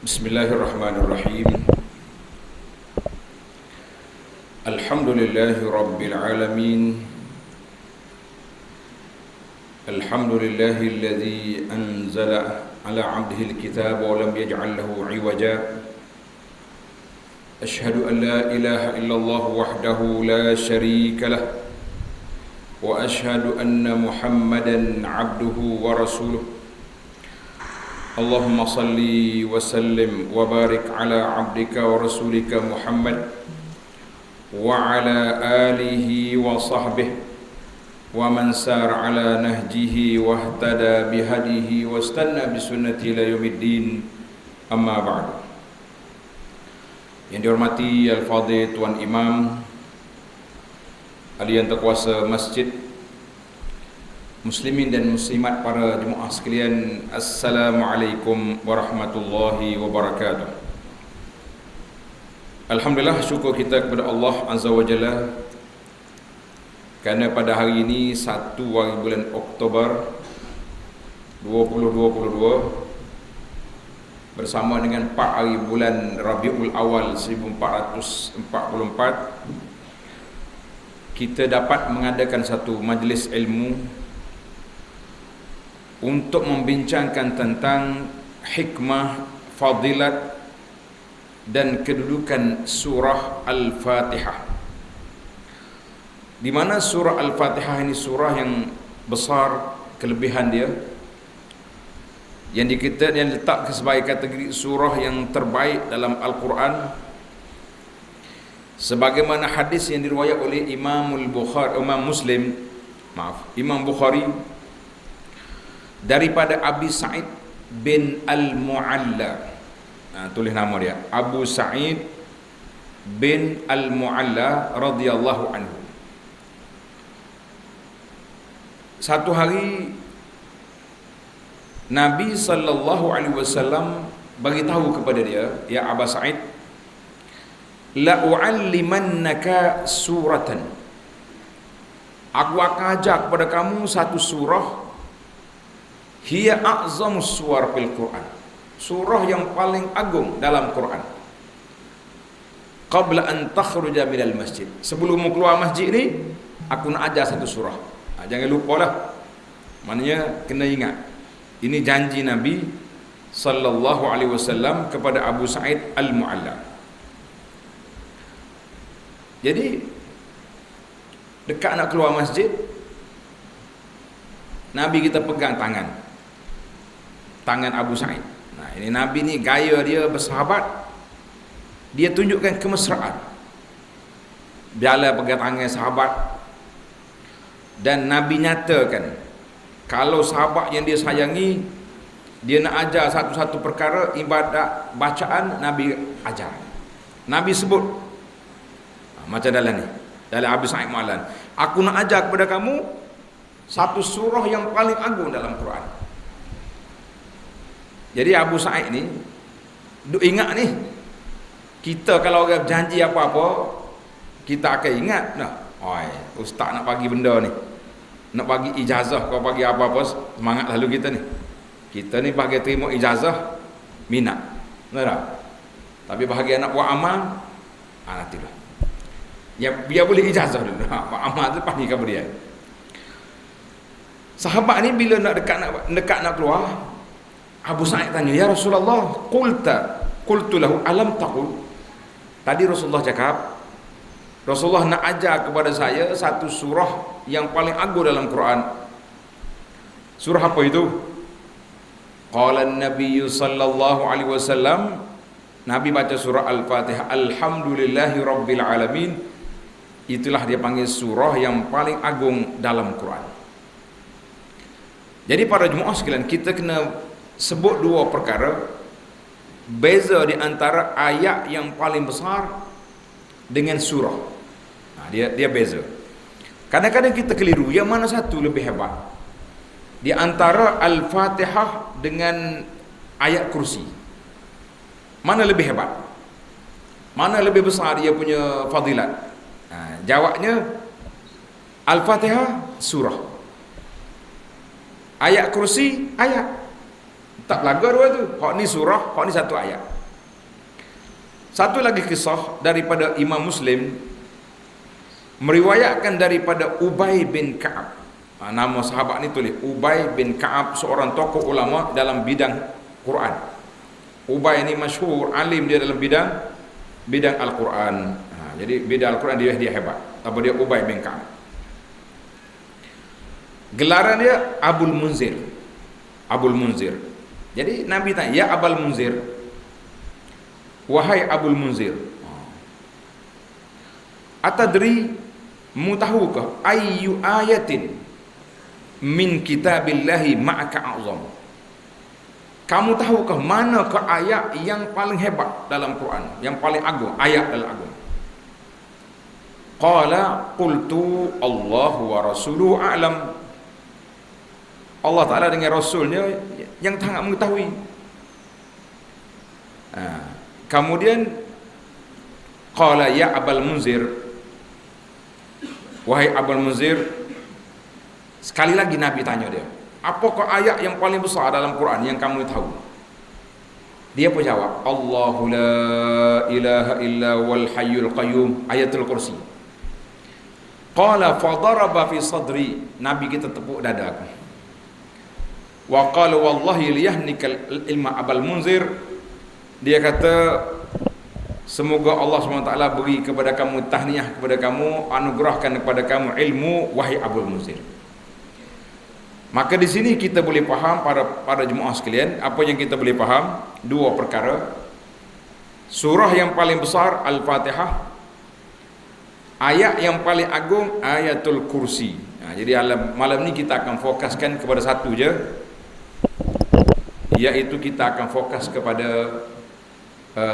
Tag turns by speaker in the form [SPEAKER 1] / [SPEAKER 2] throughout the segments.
[SPEAKER 1] Bismillahirrahmanirrahim. Alhamdulillahi Rabbil alamin. Alhamdulillahi alladhi anzala ala abdihi alkitab wa lam yaj'al lahu 'iwaja. Ashhadu an la ilaha illallah wahdahu la sharika lah. Wa ashhadu anna Muhammadan 'abduhu wa rasuluh. Allahumma salli wa sallim wa barik ala abdika wa rasulika Muhammad wa ala alihi wa sahbihi wa man sar ala nahjihi wa ihtada bihadihi wa istanna bisunnati ila yaumiddin, amma ba'du. Yang dihormati Al-Fadhil Tuan Imam, ahli yang terkuasa masjid, muslimin dan muslimat, para jemaah sekalian, Assalamualaikum warahmatullahi wabarakatuh. Alhamdulillah, syukur kita kepada Allah Azza wa Jalla kerana pada hari ini 1 hari bulan Oktober 2022 bersama dengan 4 hari bulan Rabiul Awal 1444, kita dapat mengadakan satu majlis ilmu untuk membincangkan tentang hikmah, fadilat dan kedudukan surah Al-Fatihah. Di mana surah Al-Fatihah ini surah yang besar kelebihan dia, yang diletakkan sebagai kategori surah yang terbaik dalam Al-Quran, sebagaimana hadis yang diriwayat oleh Imam Bukhari daripada Abi Sa'id bin Al-Mu'alla. Tulis nama dia, Abu Sa'id bin Al-Mu'alla radhiyallahu anhu. Satu hari Nabi sallallahu alaihi wasallam bagi tahu kepada dia, ya Abu Sa'id, la u'allimannaka suratan, aku akan ajak kepada kamu satu surah, hiya a'zamus suwar fil Quran, surah yang paling agung dalam Quran. Qabla an takhruja minal masjid, sebelum keluar masjid ni aku nak ajar satu surah. Jangan lupa lah, maknanya kena ingat, ini janji Nabi sallallahu alaihi wasallam kepada Abu Sa'id Al-Mu'alla. Jadi dekat nak keluar masjid, Nabi kita pegang tangan Abu Sa'id. Nah, ini Nabi ni gaya dia bersahabat, dia tunjukkan kemesraan. Biarlah pegang tangan sahabat, dan Nabi nyatakan kalau sahabat yang dia sayangi, dia nak ajar satu-satu perkara ibadat bacaan, Nabi ajar. Nabi sebut macam dalam ni, dalam Abu Sa'id Mu'allan, aku nak ajar kepada kamu satu surah yang paling agung dalam Quran. Jadi Abu Sa'id ni duk ingat ni, kita kalau orang janji apa-apa, kita akan ingat. Nah, oi, ustaz nak bagi benda ni, nak bagi ijazah, kau bagi apa-apa, semangat lalu kita ni. Kita ni bagi terima ijazah, minat, benar tak? Tapi bahagian nak buat amal, nantilah. Ya, biar boleh ijazah dulu. Buat amal tu pasti kemudian. Sahabat ni bila nak dekat nak keluar, Abu Sa'id tanya, ya Rasulullah, qultu lahu alam taqul. Tadi Rasulullah cakap, Rasulullah nak ajar kepada saya satu surah yang paling agung dalam Quran. Surah apa itu? Qala an-nabiy sallallahu alaihi wasallam, Nabi baca surah Al-Fatihah, alhamdulillahi rabbil alamin. Itulah dia panggil surah yang paling agung dalam Quran. Jadi para jemaah sekalian, kita kena sebut dua perkara, beza di antara ayat yang paling besar dengan surah. Dia beza. Kadang-kadang kita keliru, yang mana satu lebih hebat di antara Al-Fatihah dengan ayat kursi? Mana lebih hebat? Mana lebih besar dia punya fadilat? Jawabnya Al-Fatihah surah, ayat kursi ayat. Tak belaga dua tu. Hak ni surah, hak ni satu ayat. Satu lagi kisah daripada Imam Muslim meriwayatkan daripada Ubay bin Ka'ab. Nama sahabat ni tulis Ubay bin Ka'ab, seorang tokoh ulama dalam bidang Quran. Ubay ni masyhur alim dia dalam bidang Al-Quran. Jadi bidang Al-Quran dia hebat. Apa dia? Ubay bin Ka'ab. Gelaran dia Abul Munzir. Abul Munzir. Jadi Nabi tanya, ya Abul Munzir, wahai Abul Munzir, atadri, mu tahukah ayyu ayatin min kitabillahi ma'aka a'zam? Kamu tahukah manakah ayat yang paling hebat dalam Quran, yang paling agung, ayat dalam agung? Qala qultu Allah wa rasuluhu a'lam. Allah Ta'ala dengan Rasulnya yang sangat mengetahui. Kemudian qala ya Abul Munzir, wahai Abul Munzir, sekali lagi Nabi tanya dia, apakah ayat yang paling besar dalam Quran yang kamu tahu? Dia pun jawab, Allahu la ilaha illa wal hayyul qayyum, ayatul kursi. Qala fadaraba fi sadri, Nabi kita tepuk dada aku. Wa qala wallahi liyahnikal ilma Abul Munzir, dia kata semoga Allah SWT beri kepada kamu tahniah, kepada kamu, anugerahkan kepada kamu ilmu, wahai Abul Munzir. Maka di sini kita boleh faham para jemaah sekalian, apa yang kita boleh faham? Dua perkara. Surah yang paling besar Al-Fatihah, ayat yang paling agung Ayatul Kursi. Jadi malam ni kita akan fokuskan kepada satu je, iaitu kita akan fokus kepada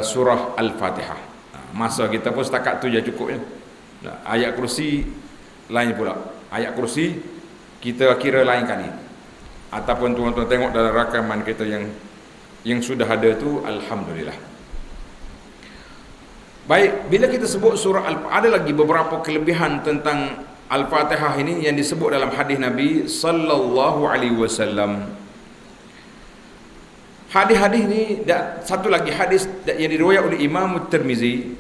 [SPEAKER 1] surah Al-Fatihah. Masa kita pun setakat tu je cukupnya. Ayat kursi lain pula. Ayat kursi kita kira lain kali. Ataupun tuan-tuan tengok dalam rakaman kita yang sudah ada tu, alhamdulillah. Baik, bila kita sebut surah ada lagi beberapa kelebihan tentang Al-Fatihah ini yang disebut dalam hadis Nabi sallallahu alaihi wasallam. Hadis-hadis ni, satu lagi hadis yang diriwayatkan oleh Imam Tirmizi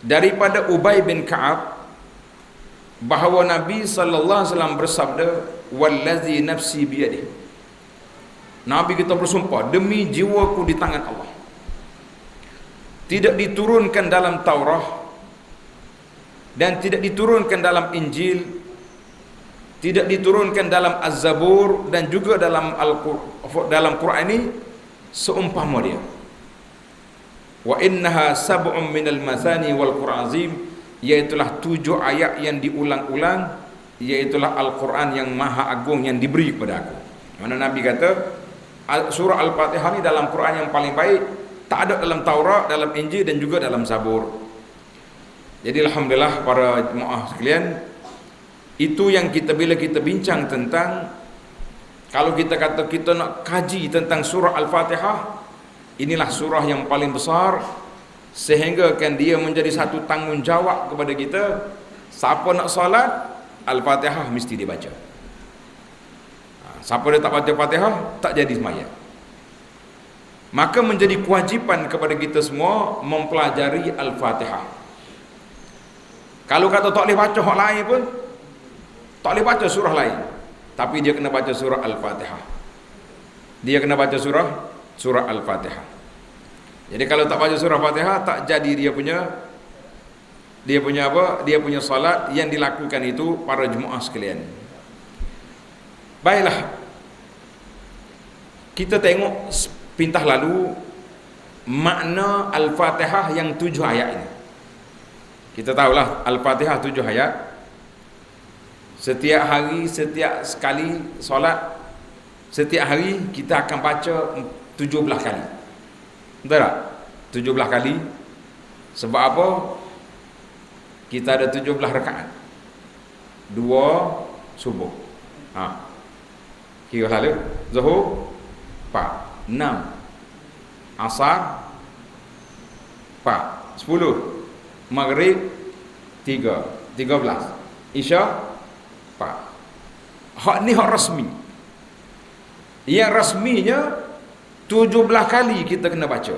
[SPEAKER 1] daripada Ubay bin Ka'ab, bahawa Nabi sallallahu alaihi wasallam bersabda, wallazi nafsi biyadihi, Nabi kita bersumpah, demi jiwaku di tangan Allah, tidak diturunkan dalam Taurat dan tidak diturunkan dalam Injil, tidak diturunkan dalam Az-Zabur dan juga dalam Quran ini seumpama dia. Wa innaha sab'un minal masani wal Qur'an azim, iaitulah 7 ayat yang diulang-ulang, iaitulah Al-Quran yang maha agung yang diberi kepada aku. Mana Nabi kata surah Al-Fatihah ni dalam Quran yang paling baik, tak ada dalam Taurat, dalam Injil dan juga dalam Zabur. Jadi alhamdulillah para jemaah sekalian, itu yang bila kita bincang tentang, kalau kita kata kita nak kaji tentang surah Al-Fatihah, inilah surah yang paling besar, sehingga kan dia menjadi satu tanggungjawab kepada kita. Siapa nak solat, Al-Fatihah mesti dibaca. Siapa dia tak baca Fatihah, tak jadi sembahyang. Maka menjadi kewajipan kepada kita semua mempelajari Al-Fatihah. Kalau kata tak boleh baca hak lain pun, tak boleh baca surah lain, tapi dia kena baca surah Al-Fatihah. Dia kena baca surah Al-Fatihah. Jadi kalau tak baca surah Fatihah, tak jadi dia punya apa? Dia punya salat yang dilakukan itu, para jemaah sekalian. Baiklah, kita tengok pintah lalu makna Al-Fatihah yang 7 ayat ini. Kita tahulah Al-Fatihah 7 ayat. Setiap hari, setiap sekali solat, setiap hari kita akan baca 17 kali. Betul tak? 17 kali. Sebab apa? Kita ada 17 rakaat. 2 subuh. Kira lalu Zuhur 4, 6 Asar 4, 10 Maghrib 3, 13 Isya 4. Hak ni hak rasmi. Yang rasminya 17 kali kita kena baca.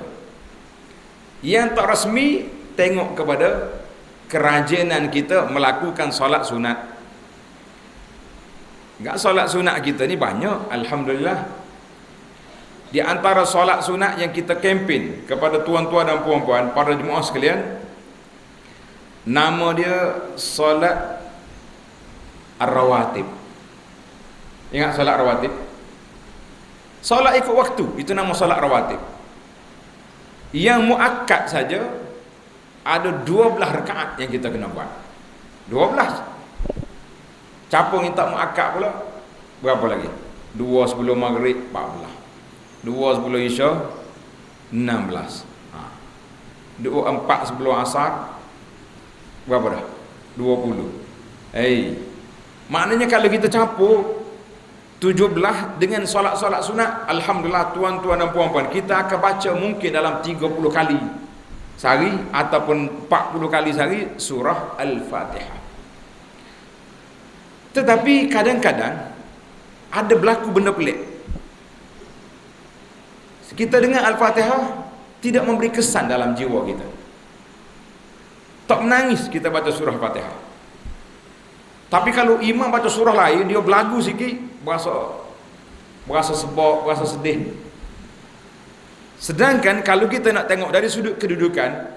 [SPEAKER 1] Yang tak rasmi, tengok kepada kerajinan kita melakukan solat sunat. Enggak, solat sunat kita ni banyak, alhamdulillah. Di antara solat sunat yang kita kempen kepada tuan-tuan dan puan-puan, para jemaah sekalian, nama dia solat ar-rawatib. Ingat solat rawatib? Solat ikut waktu, itu nama solat rawatib. Yang muakkad saja ada 12 rakaat yang kita kena buat. 12. Capung yang tak muakkad pula berapa lagi? 2 sebelum maghrib 14. 2 sebelum isya 16. 4 sebelum asar berapa dah? 20. Maknanya kalau kita campur 17 dengan solat-solat sunat, alhamdulillah tuan-tuan dan puan-puan, kita akan baca mungkin dalam 30 kali sehari ataupun 40 kali sehari surah Al-Fatihah. Tetapi kadang-kadang ada berlaku benda pelik. Kita dengar Al-Fatihah tidak memberi kesan dalam jiwa kita. Tak menangis kita baca surah Fatihah. Tapi kalau imam baca surah lain, dia berlagu sikit, berasa sebab, berasa sedih. Sedangkan kalau kita nak tengok dari sudut kedudukan,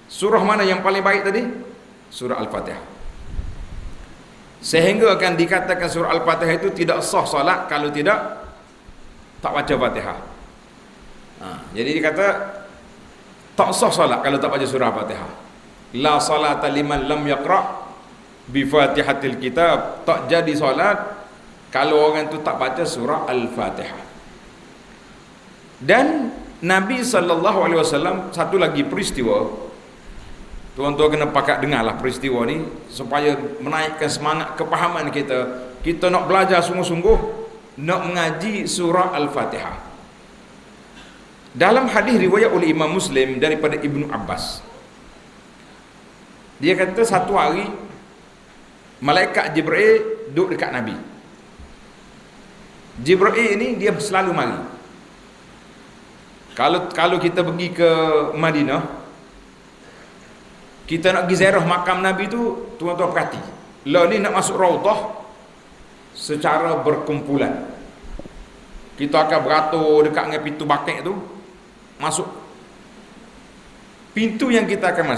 [SPEAKER 1] surah mana yang paling baik tadi? Surah Al-Fatihah. Sehingga akan dikatakan surah Al-Fatihah itu tidak sah solat kalau tidak tak baca Fatihah. Jadi dikata tak sah solat kalau tak baca surah Al-Fatihah. La salata liman lam yaqra' bi Fatihatil kitab. Tak jadi solat kalau orang tu tak baca surah Al-Fatihah. Dan Nabi SAW, satu lagi peristiwa, tuan-tuan kena pakat dengarlah peristiwa ni supaya menaikkan semangat kepahaman kita. Kita nak belajar sungguh-sungguh, nak mengaji surah Al-Fatihah. Dalam hadis riwayat oleh Imam Muslim daripada Ibnu Abbas, dia kata satu hari malaikat Jibril duduk dekat Nabi. Jibril ni dia selalu mari. Kalau kita pergi ke Madinah, kita nak pergi ziarah makam Nabi tu, tuan-tuan perhati. Lah ni nak masuk Raudhah secara berkumpulan. Kita akan beratur dekat dengan pintu bakek tu, masuk. Pintu yang kita akan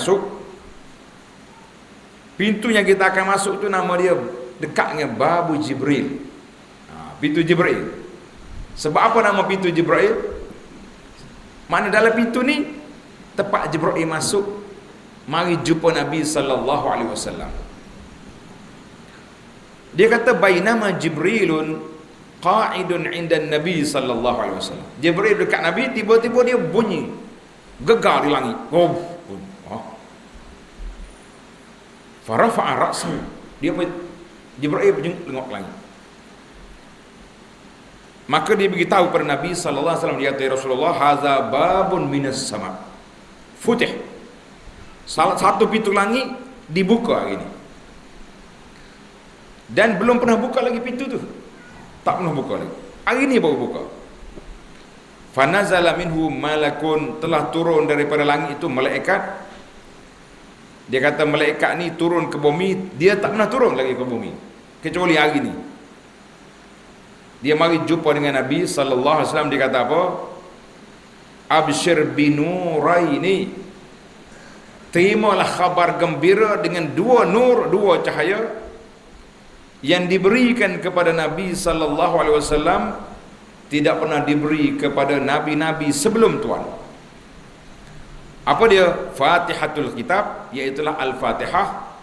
[SPEAKER 1] masuk tu nama dia dekat dengan Babu Jibril. Pintu Jibril. Sebab apa nama pintu Jibril? Mana dalam pintu ni tempat Jibril masuk mari jumpa Nabi sallallahu alaihi wasallam. Dia kata bainama Jibrilun qa'idun 'inda Nabi sallallahu alaihi wasallam. Jibril dekat Nabi, tiba-tiba dia bunyi gegar di langit. Farafa'a ra'sahu. Jibril tengok langit. Maka dia beritahu kepada Nabi sallallahu alaihi wasallam, dia kata, Rasulullah, haza babun minas sama. Futih. Salah satu pintu langit dibuka hari ini. Dan belum pernah buka lagi pintu tu. Tak pernah buka lagi. Hari ini baru buka. Fanazala minhu malakun, telah turun daripada langit itu malaikat. Dia kata malaikat ni turun ke bumi, dia tak pernah turun lagi ke bumi kecuali hari ini. Dia mari jumpa dengan Nabi sallallahu alaihi wasallam, dia kata apa? Absyir binuraini. Terimalah khabar gembira dengan dua nur, dua cahaya yang diberikan kepada Nabi sallallahu alaihi wasallam tidak pernah diberi kepada nabi-nabi sebelum tuan. Apa dia? Fatihatul kitab, iaitu Al-Fatihah,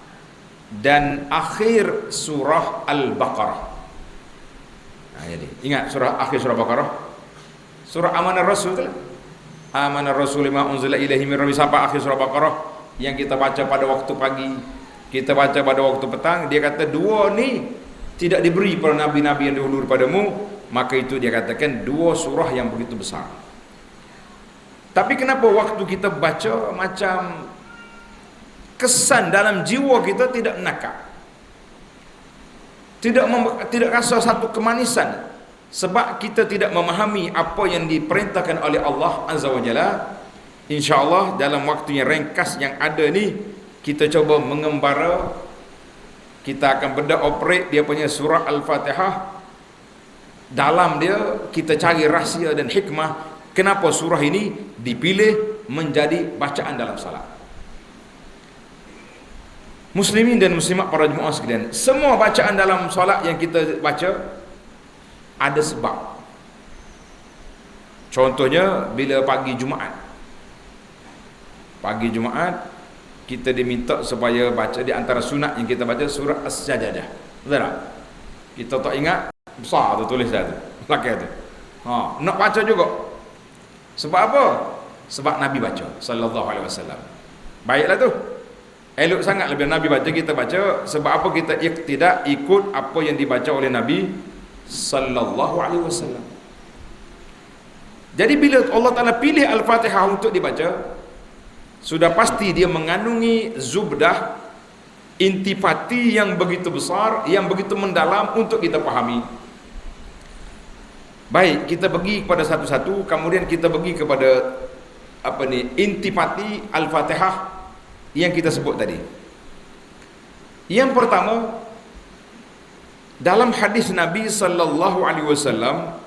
[SPEAKER 1] dan akhir surah Al-Baqarah. Jadi ingat surah akhir surah Baqarah, surah Amanar Rasul tu lah. Amanar Rasul lima unzila ilaihi min rabbi, sampai akhir surah Baqarah yang kita baca pada waktu pagi, kita baca pada waktu petang. Dia kata dua ni tidak diberi para nabi-nabi yang dahulu padamu. Maka itu dia katakan dua surah yang begitu besar. Tapi kenapa waktu kita baca macam kesan dalam jiwa kita tidak menakar, tidak rasa satu kemanisan, sebab kita tidak memahami apa yang diperintahkan oleh Allah Azza wa Jalla. InsyaAllah dalam waktu yang ringkas yang ada ni, kita coba mengembara, kita akan bedah operate dia punya surah Al-Fatihah. Dalam dia kita cari rahsia dan hikmah kenapa surah ini dipilih menjadi bacaan dalam salat. Muslimin dan muslimat para jemaah sekalian, semua bacaan dalam salat yang kita baca ada sebab. Contohnya bila pagi Jumaat. Pagi Jumaat kita diminta supaya baca, di antara sunat yang kita baca surah As-Sajdah. Betul tak? Kita tak ingat, besar tu tulis dah tu. Belakang tu. Nak baca juga. Sebab apa? Sebab Nabi baca sallallahu alaihi wasallam. Baiklah tu. Elok sangat lebih Nabi baca, kita baca. Sebab apa? Kita tidak ikut apa yang dibaca oleh Nabi sallallahu alaihi wasallam. Jadi bila Allah Taala pilih Al-Fatihah untuk dibaca, sudah pasti dia mengandungi zubdah, intipati yang begitu besar, yang begitu mendalam untuk kita fahami. Baik, kita pergi kepada satu-satu, kemudian kita pergi kepada intipati Al-Fatihah yang kita sebut tadi. Yang pertama, dalam hadis Nabi sallallahu alaihi wasallam,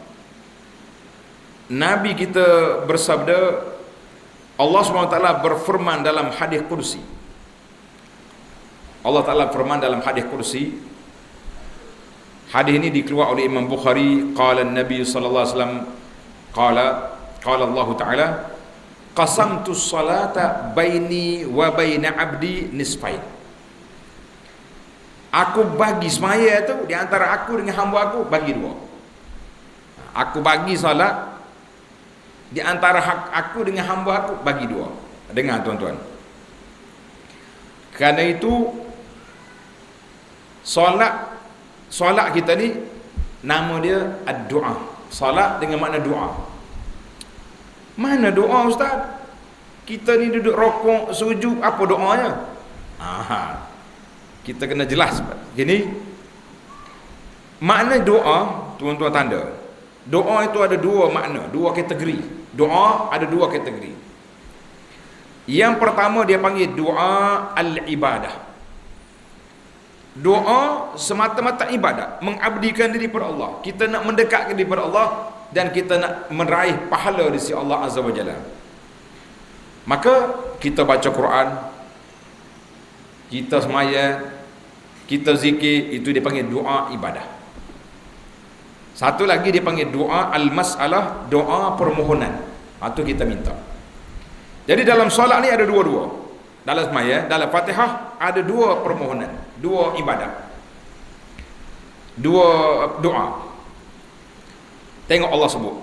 [SPEAKER 1] Nabi kita bersabda, Allah SWT berfirman dalam hadis kursi. Allah Ta'ala firman dalam hadis kursi. Hadis ini dikeluar oleh Imam Bukhari. Qala Nabi sallallahu alaihi wasallam, qala Allah Ta'ala, qasamtu salata baini wa baina abdi nisfain. Aku bagi semaya tu di antara aku dengan hamba aku bagi dua. Aku bagi salat di antara hak aku dengan hamba aku bagi dua. Dengar tuan-tuan. Kerana itu solat kita ni nama dia ad-du'a. Solat dengan makna doa. Mana doa ustaz? Kita ni duduk rokok, sujud, apa doanya? Kita kena jelas. Gini, makna doa, tuan-tuan tanda. Doa itu ada dua makna, dua kategori. Doa ada dua kategori. Yang pertama dia panggil doa al-ibadah. Doa semata-mata ibadat, mengabdikan diri kepada Allah. Kita nak mendekatkan diri kepada Allah dan kita nak meraih pahala di sisi Allah Azza wa Jalla. Maka kita baca Quran, kita semaya, kita zikir, itu dipanggil doa ibadah. Satu lagi dipanggil doa al-mas'alah, doa permohonan. Itu kita minta. Jadi dalam solat ni ada dua-dua. Dalam semaya, dalam Fatihah ada dua permohonan, dua ibadah, dua doa. Tengok Allah sebut,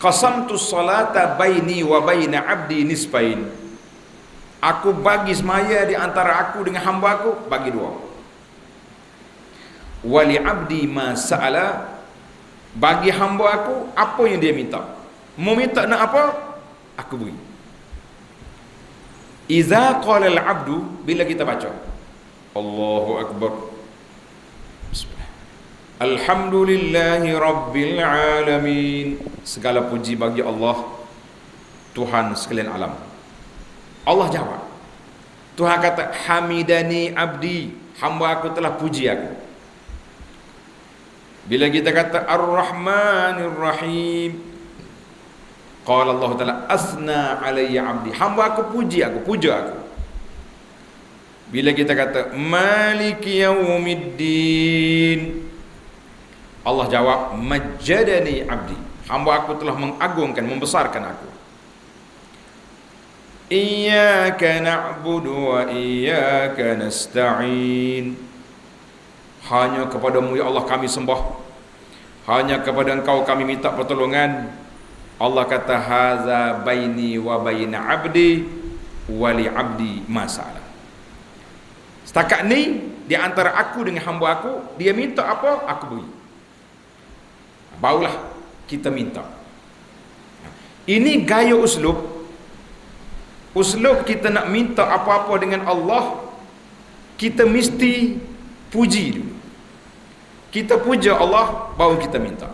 [SPEAKER 1] qasamtu salata baini wa baina abdi nisfain. Aku bagi semaya di antara aku dengan hamba aku bagi dua. Wali abdi ma sa'ala, bagi hamba aku apa yang dia minta. Mau minta nak apa, aku beri. Iza qala al-abdu, bila kita baca Allahu Akbar, Alhamdulillahi Rabbil Alamin, segala puji bagi Allah, Tuhan sekalian alam. Allah jawab. Tuhan kata, hamidani abdi, hamba aku telah puji aku. Bila kita kata Ar-Rahmanir Rahim, qala Allah Ta'ala, asna alayya abdi, hamba aku puji aku, puja aku. Bila kita kata Maliki Yaumiddin, Allah jawab, majjadani abdi, hamba aku telah mengagungkan, membesarkan aku. Iyyaka na'budu wa iyyaka nasta'in, hanya kepadamu ya Allah kami sembah, hanya kepada Engkau kami minta pertolongan. Allah kata, haza baini wa baina abdi wa li abdi masalah. Setakat ni di antara aku dengan hamba aku, dia minta apa aku beri. Barulah kita minta. Ini gaya uslub kita nak minta apa-apa dengan Allah, kita mesti puji dulu. Kita puja Allah baru kita minta.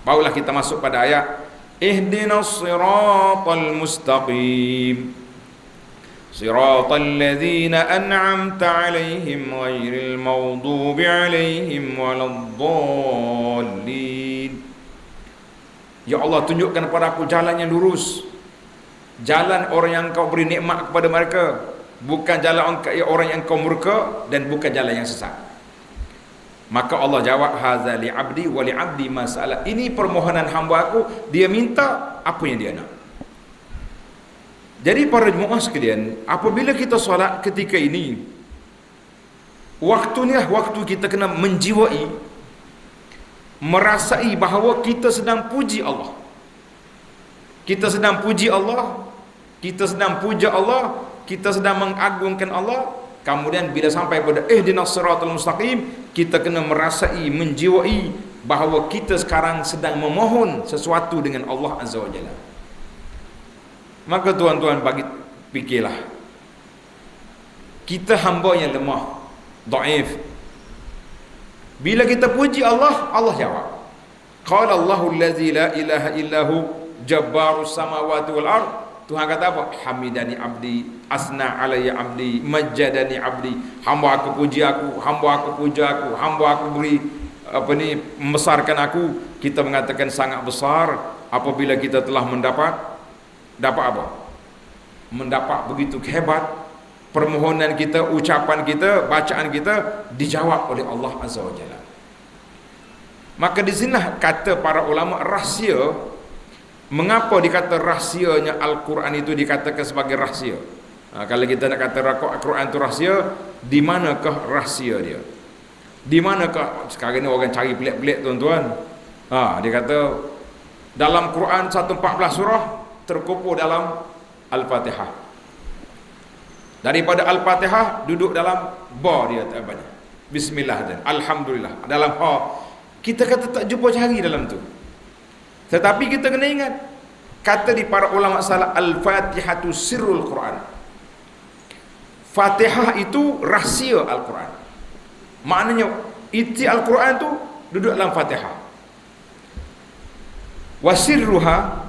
[SPEAKER 1] Barulah kita masuk pada ayat ihdinas siratal mustaqim siratal ladzina an'amta 'alaihim ghairil maghdubi 'alaihim waladdallin. Ya Allah, tunjukkan kepada aku jalan yang lurus, jalan orang yang Kau beri nikmat kepada mereka, bukan jalan orang yang Kau murka, dan bukan jalan yang sesat. Maka Allah jawab, hadza li 'abdi wa li 'abdi ma sa'ala. Ini permohonan hamba aku, dia minta apa yang dia nak. Jadi para jemaah sekalian, apabila kita solat ketika ini, waktu ni lah waktu kita kena menjiwai, merasai bahawa kita sedang puji Allah. Kita sedang puji Allah, kita sedang puja Allah, kita sedang mengagungkan Allah. Kemudian bila sampai pada ihdinas siratal mustaqim, kita kena merasai, menjiwai bahawa kita sekarang sedang memohon sesuatu dengan Allah Azza wa Jalla. Maka tuan-tuan bagi fikirlah, kita hamba yang lemah, dhaif. Bila kita puji Allah, Allah jawab. Qala Allahu allazi la ilaha illahu jabbarus samawati wal ard. Tuhan kata apa? Hamidani abdi, asna alayya abdi, majjadani abdi. Hamba aku puji aku, hamba aku puja aku, hamba aku beri membesarkan aku. Kita mengatakan sangat besar apabila kita telah mendapat apa? Mendapat begitu hebat. Permohonan kita, ucapan kita, bacaan kita dijawab oleh Allah Azza wa Jalla. Maka di sinilah kata para ulama rahsia. Mengapa dikata rahsianya Al-Quran itu dikatakan sebagai rahsia? Kalau kita nak kata Al-Quran itu rahsia, di manakah rahsia dia? Di manakah? Sekarang ni orang cari pelik-pelik tuan-tuan. Dia kata dalam Quran 114 surah terkumpul dalam Al-Fatihah. Daripada Al-Fatihah duduk dalam ba dia tak banyak. Bismillah dan Alhamdulillah. Dalam kita kata tak jumpa cari dalam tu. Tetapi kita kena ingat, kata di para ulama salaf, Al-Fatihatu sirrul Quran. Fatihah itu rahsia Al-Quran. Maknanya isi Al-Quran tu duduk dalam Fatihah. Wasirruha,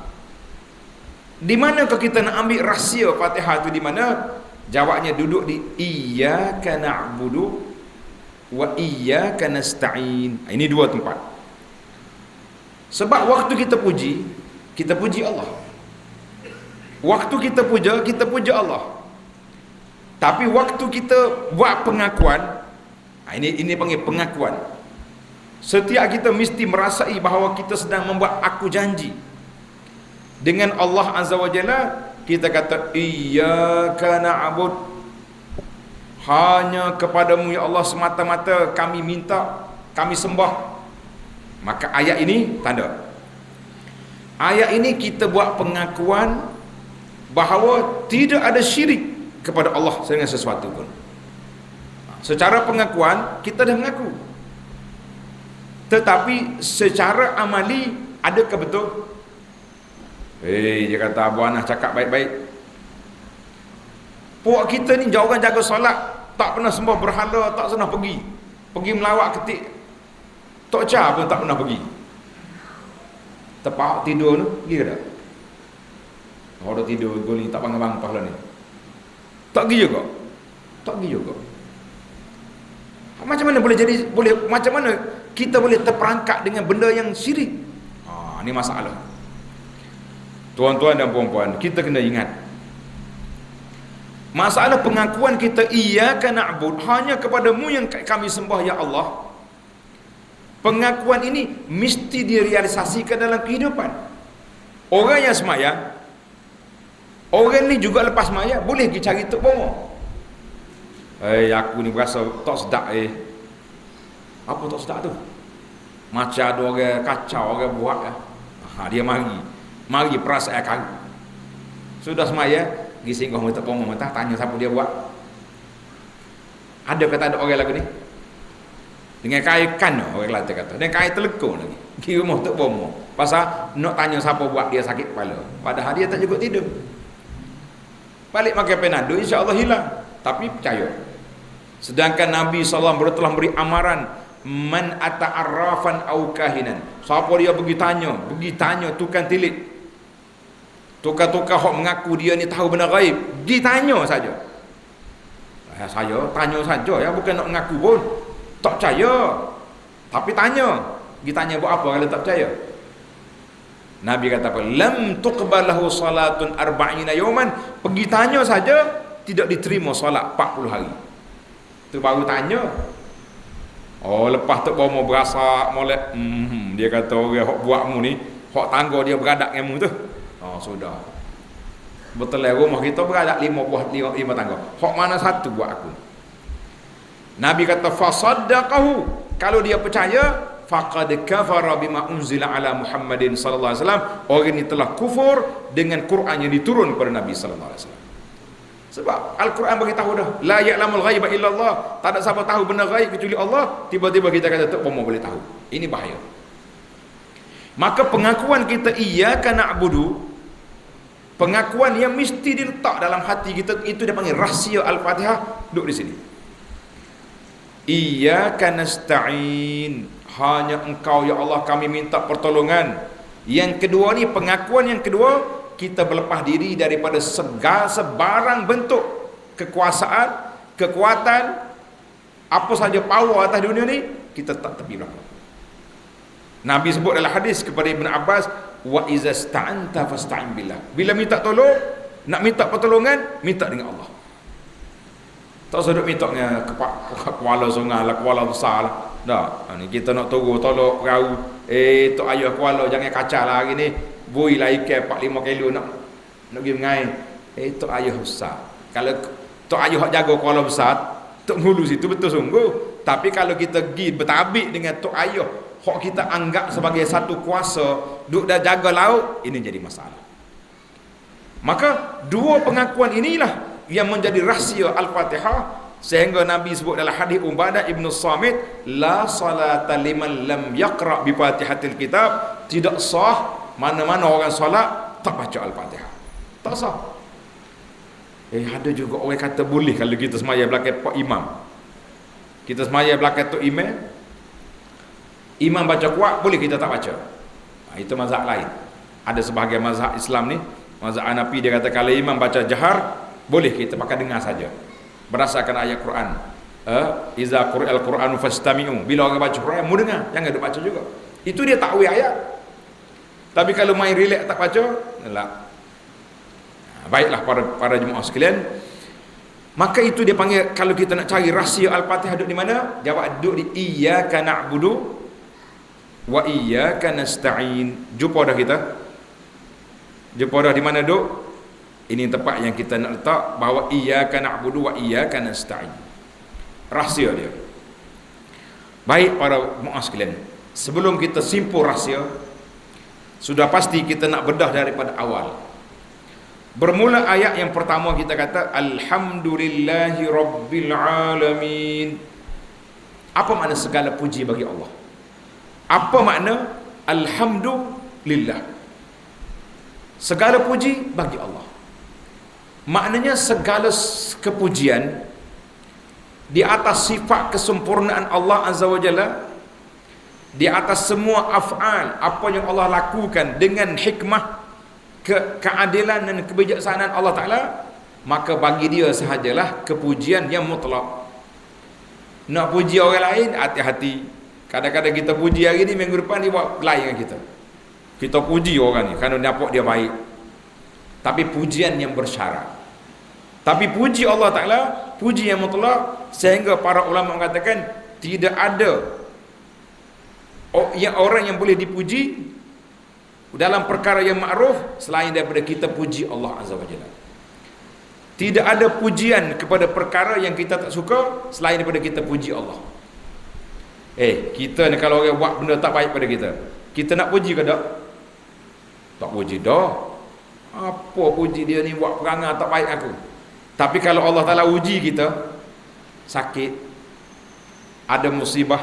[SPEAKER 1] di manakah kita nak ambil rahsia Fatihah itu di mana? Jawabnya duduk di iyyaka na'budu wa iyyaka nasta'in. Ini dua tempat. Sebab waktu kita puji Allah. Waktu kita puja Allah. Tapi waktu kita buat pengakuan, ini panggil pengakuan. Setiap kita mesti merasai bahawa kita sedang membuat aku janji dengan Allah Azza wa Jalla. Kita kata iyyaka na'bud, hanya kepadamu ya Allah semata-mata kami minta, kami sembah. Maka ayat ini tanda. Ayat ini kita buat pengakuan bahawa tidak ada syirik kepada Allah dengan sesuatu pun. Secara pengakuan kita dah mengaku. Tetapi secara amali adakah betul? Dia kata Abu Anas cakap baik-baik. Puak kita ni jangan jaga solat, tak pernah sembah berhala, tak pernah pergi melawat ketik Tok Cha pun tak pernah pergi. Tepak tidur tu, pergi ke tak? Orang tidur, goli tak bangun-bangun pahala ni. Tak pergi juga. Tak pergi juga. Macam mana macam mana kita boleh terperangkap dengan benda yang syirik? Ni masalah. Tuan-tuan dan puan-puan, kita kena ingat. Masalah pengakuan kita iyyaka na'bud, hanya kepadamu yang kami sembah ya Allah. Pengakuan ini mesti direalisasikan dalam kehidupan. Orang yang sembahyang, orang ni juga lepas sembahyang boleh pergi cari tok bomo. Aku ni berasa tak sedap Apa tak sedap tu? Macam ada orang kacau, orang buat dia mari perasaan kamu. Sudah sembahyang, pergi singgah tok bomo mata tanya siapa dia buat. Ada kata ada orang lagu ni? Dengan kain kan orang Kelantan kata, dengan kain telekung lagi pergi rumah tok bomo pasal nak tanya siapa buat dia sakit kepala, padahal dia tak cukup tidur. Balik makan Panadol, insya-Allah hilang. Tapi percaya, sedangkan Nabi SAW telah beri amaran man ata'arrafan au kahinan. Siapa dia pergi tanya tukang tilik, tukar-tukar hok mengaku dia ni tahu benda gaib, pergi tanya saja. Saya tanya saja ya, bukan nak mengaku pun. Tak percaya, tapi tanya. Pergi tanya buat apa kalau tak percaya? Nabi kata apa? Lam tuqbalahu salatun arba'ina yawman. Pergi tanya saja, tidak diterima solat 40 hari. Tu baru tanya. Oh, lepas tu baru mau berasa molek. Dia kata orang hok buatmu ni, hok tangga dia beradak dengan mu tu. Oh, sudah. Betul lah, rumah kita beradak 5 tangga. Hok mana satu buat aku? Nabi kata fasaddaqahu. Kalau dia percaya, faqad kafara bima unzila ala Muhammadin sallallahu alaihi wasallam. Orang ini telah kufur dengan Quran yang diturun kepada Nabi sallallahu alaihi wasallam. Sebab Al-Quran beritahu dah, la ya'lamul ghaiba illallah. Tak ada siapa tahu benda gaib kecuali Allah. Tiba-tiba kita kata tak mau boleh tahu. Ini bahaya. Maka pengakuan kita iyyaka na'budu, pengakuan yang mesti diletak dalam hati kita, itu dia panggil rahsia Al-Fatihah. Duduk di sini. Iyyaka nasta'in, hanya Engkau ya Allah kami minta pertolongan. Yang kedua ni, pengakuan yang kedua, kita berlepas diri daripada segala sebarang bentuk kekuasaan, kekuatan, apa saja power atas dunia ni, kita tak tepi belakang. Nabi sebut dalam hadis kepada Ibn Abbas, wa iza sta'anta fasta'in billah. Bila minta tolong, nak minta pertolongan, minta dengan Allah. Tak usah duk minta dengan kepala sungai lah, kepala besar lah. Dah, ni kita nak tolong perahu. Tok ayah kuala jangan kacau lah hari ni. Bui lah ikan 4-5 kilo nak pergi mengai. Tok ayah besar. Kalau tok ayah jaga kuala besar, tok hulu situ betul sungguh. Tapi kalau kita pergi bertabik dengan tok ayah, hok kita anggap sebagai satu kuasa, duk dah jaga laut, ini jadi masalah. Maka dua pengakuan inilah yang menjadi rahsia Al-Fatihah, sehingga Nabi sebut dalam hadis Ubadah Ibn Samit, la salata liman lam yaqra bi Fatihatil Kitab. Tidak sah mana-mana orang solat tak baca Al-Fatihah. Tak sah. Ada juga orang kata boleh kalau kita semaya belakang pak imam. Kita semaya belakang tu imam, imam baca kuat, boleh kita tak baca. Itu mazhab lain. Ada sebahagian mazhab Islam ni, mazhab Hanafi, dia kata kalau imam baca jahar, boleh kita pakai dengar saja. Berdasarkan ayat Quran. Iza quri'al Qur'anu fastami'u. Bila orang baca Quran, mu dengar, jangan duk baca juga. Itu dia takwil ayat. Tapi kalau main relax tak baca, tak. Baiklah para jemaah sekalian. Maka itu dia panggil, kalau kita nak cari rahsia Al-Fatihah duduk di mana? Jawab duduk di iyyaka na'budu wa iyyaka nasta'in. Jumpa dah kita. Jumpa dah di mana duduk? Ini tempat yang kita nak letak, bahawa iyyaka na'budu wa iyyaka nasta'in. Rahsia dia. Baik para jemaah sekalian, sebelum kita simpul rahsia, sudah pasti kita nak bedah daripada awal. Bermula ayat yang pertama kita kata alhamdulillahi rabbil alamin. Apa makna segala puji bagi Allah? Apa makna alhamdulillah? Segala puji bagi Allah. Maknanya segala kepujian di atas sifat kesempurnaan Allah Azza wa Jalla, di atas semua af'al, apa yang Allah lakukan dengan hikmah, keadilan dan kebijaksanaan Allah Ta'ala, maka bagi dia sahajalah kepujian yang mutlak. Nak puji orang lain, hati-hati. Kadang-kadang kita puji hari ni, minggu depan dia buat lain dengan kita. Kita puji orang ni kerana nampak dia baik, tapi pujian yang bersyarat. Tapi puji Allah Ta'ala, puji yang mutlak, sehingga para ulama mengatakan tidak ada orang yang boleh dipuji dalam perkara yang ma'ruf selain daripada kita puji Allah Azza wa Jalla. Tidak ada pujian kepada perkara yang kita tak suka selain daripada kita puji Allah. Kita ni kalau orang buat benda tak baik pada kita, kita nak puji ke tak? Tak puji dah. Apa puji dia ni buat perangai tak baik aku. Tapi kalau Allah Ta'ala uji kita, sakit, ada musibah,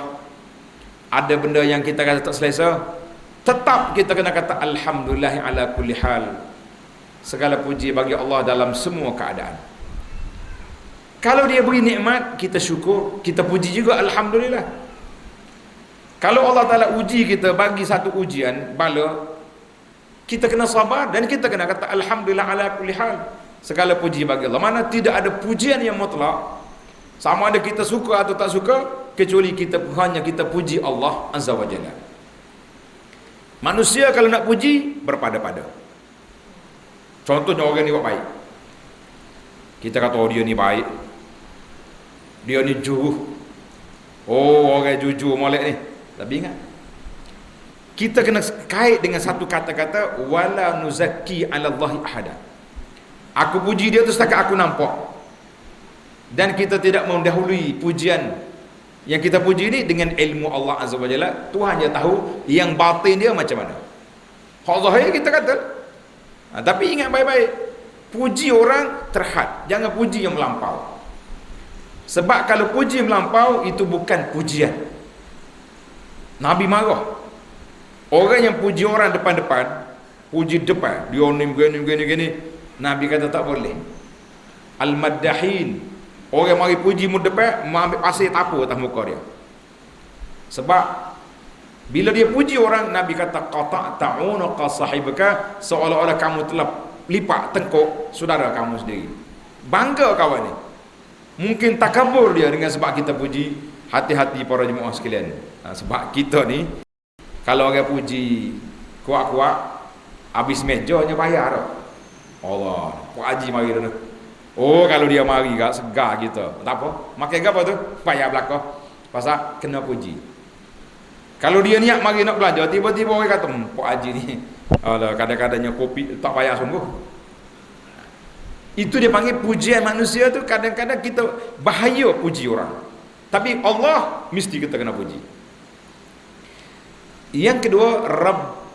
[SPEAKER 1] ada benda yang kita kata tak selesa, tetap kita kena kata alhamdulillah ala kulli hal. Segala puji bagi Allah dalam semua keadaan. Kalau dia beri nikmat, kita syukur, kita puji juga alhamdulillah. Kalau Allah Ta'ala uji kita, bagi satu ujian, bala, kita kena sabar dan kita kena kata alhamdulillah ala kulli hal. Segala puji bagi Allah. Mana tidak ada pujian yang mutlak. Sama ada kita suka atau tak suka, kecuali hanya kita puji Allah Azza wa Jalla. Manusia kalau nak puji, berpada-pada. Contohnya orang ni buat baik. Kita kata, oh dia ni baik, dia ni jujur, oh orang jujur molek ni. Tapi ingat, kita kena kait dengan satu kata-kata, wala nuzakki 'ala Allahi ahada. Aku puji dia tu setakat aku nampak. Dan kita tidak mendahului pujian yang kita puji ni dengan ilmu Allah Azza wa Jalla. Tuhan je tahu yang batin dia macam mana. Hak zahir kita kata. Tapi ingat baik-baik, puji orang terhad, jangan puji yang melampau. Sebab kalau puji melampau, itu bukan pujian. Nabi marah. Orang yang puji orang depan-depan, puji depan, dia ni gini. Nabi kata tak boleh. Al-maddahin, orang mari puji mu depan, ambil pasir tapu atas muka dia. Sebab bila dia puji orang, Nabi kata qata'ta 'unuqa sahibaka, seolah-olah kamu telah lipat tengkuk saudara kamu sendiri. Bangga kawan ni. Mungkin takabur dia dengan sebab kita puji. Hati-hati para jemaah sekalian. Sebab kita ni, kalau orang puji kuat-kuat, habis mejanya bayar dah. Allah, Pak Haji mari dah. Oh, kalau dia mari gak segar kita. Tak apa. Makan apa tu? Bayar belakang. Pasal kena puji. Kalau dia niat mari nak belajar, tiba-tiba orang kata, Pak Haji ni, alah, kadang-kadangnya kopi tak payah sungguh. Itu dia panggil pujian manusia tu. Kadang-kadang kita bahaya puji orang. Tapi Allah mesti kita kena puji. Yang kedua,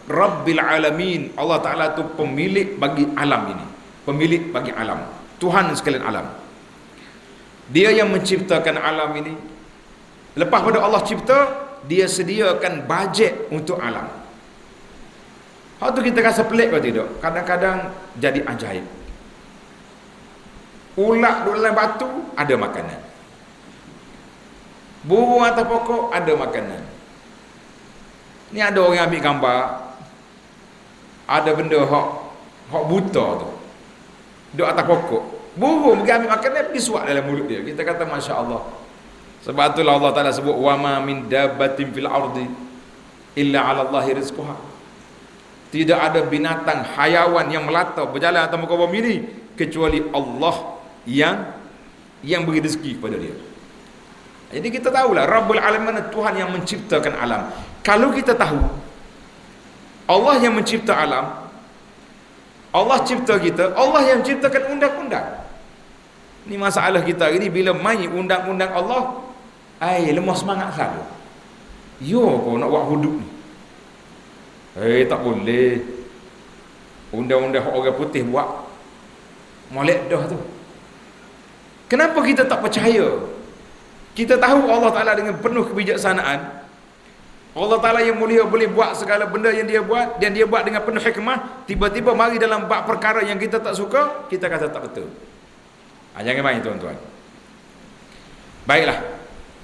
[SPEAKER 1] Rabbil Alamin. Allah Ta'ala tu pemilik bagi alam ini. Pemilik bagi alam. Tuhan sekalian alam. Dia yang menciptakan alam ini. Lepas pada Allah cipta, dia sediakan bajet untuk alam. Hal tu kita rasa pelik atau tidak? Kadang-kadang jadi ajaib. Ulat dalam batu ada makanan. Burung atas pokok ada makanan. Ni ada orang ambil gambar, ada benda hak buta tu duduk atas pokok. Burung pergi ambil makanan, pergi suap dalam mulut dia. Kita kata Masya Allah. Sebab itulah Allah Ta'ala sebut, wa ma min dabbatin fil ardi illa 'ala Allahi rizquha. Tidak ada binatang hayawan yang melata berjalan atas muka bumi ini kecuali Allah yang beri rezeki kepada dia. Jadi kita tahulah Rabbul Alamin, Tuhan yang menciptakan alam. Kalau kita tahu Allah yang mencipta alam, Allah cipta kita, Allah yang menciptakan undang-undang. Ni masalah kita ini, bila main undang-undang Allah, lemah semangat selalu. Yo kau nak buat hudud ni. Tak boleh. Undang-undang orang putih buat molek dah tu. Kenapa kita tak percaya? Kita tahu Allah Ta'ala dengan penuh kebijaksanaan. Allah Ta'ala yang mulia boleh buat segala benda yang dia buat, dan dia buat dengan penuh hikmah. Tiba-tiba mari dalam bab perkara yang kita tak suka, kita kata tak betul. Jangan main tuan-tuan. Baiklah.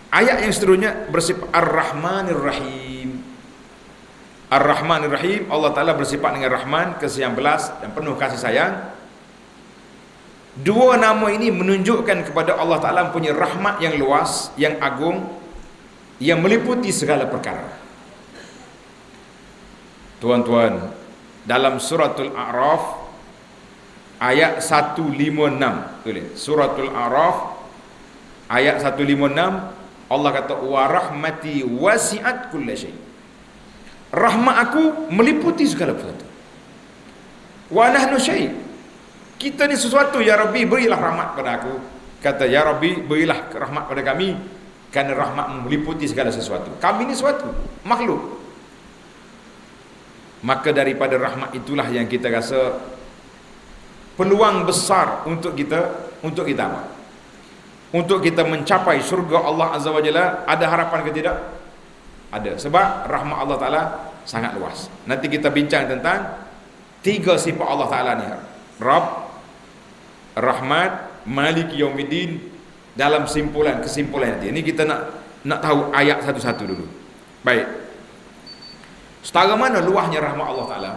[SPEAKER 1] Ayat yang seterusnya bersifat Ar-Rahmanir Rahim. Ar-Rahmanir Rahim, Allah Ta'ala bersifat dengan Rahman, kesayang belas dan penuh kasih sayang. Dua nama ini menunjukkan kepada Allah Ta'ala punya rahmat yang luas, yang agung, yang meliputi segala perkara. Tuan-tuan, dalam suratul A'raf ayat 156, tulis suratul A'raf ayat 156, Allah kata wa rahmati wasi'at kulla syai. Rahmat aku meliputi segala sesuatu. Wa nahnu syai. Kita ni sesuatu, ya Rabbi berilah rahmat pada aku. Kata ya Rabbi berilah rahmat pada kami, kerana rahmat meliputi segala sesuatu. Kami ni sesuatu, makhluk. Maka daripada rahmat itulah yang kita rasa peluang besar untuk kita apa? Untuk kita mencapai syurga Allah Azza wa Jalla. Ada harapan ke tidak? Ada. Sebab rahmat Allah Ta'ala sangat luas. Nanti kita bincang tentang tiga sifat Allah Ta'ala ni. Rabb, Rahmat, Maliki Yaumiddin, dalam kesimpulan nanti. Ini kita nak tahu ayat satu-satu dulu. Baik. Setara mana luahnya rahmat Allah Ta'ala?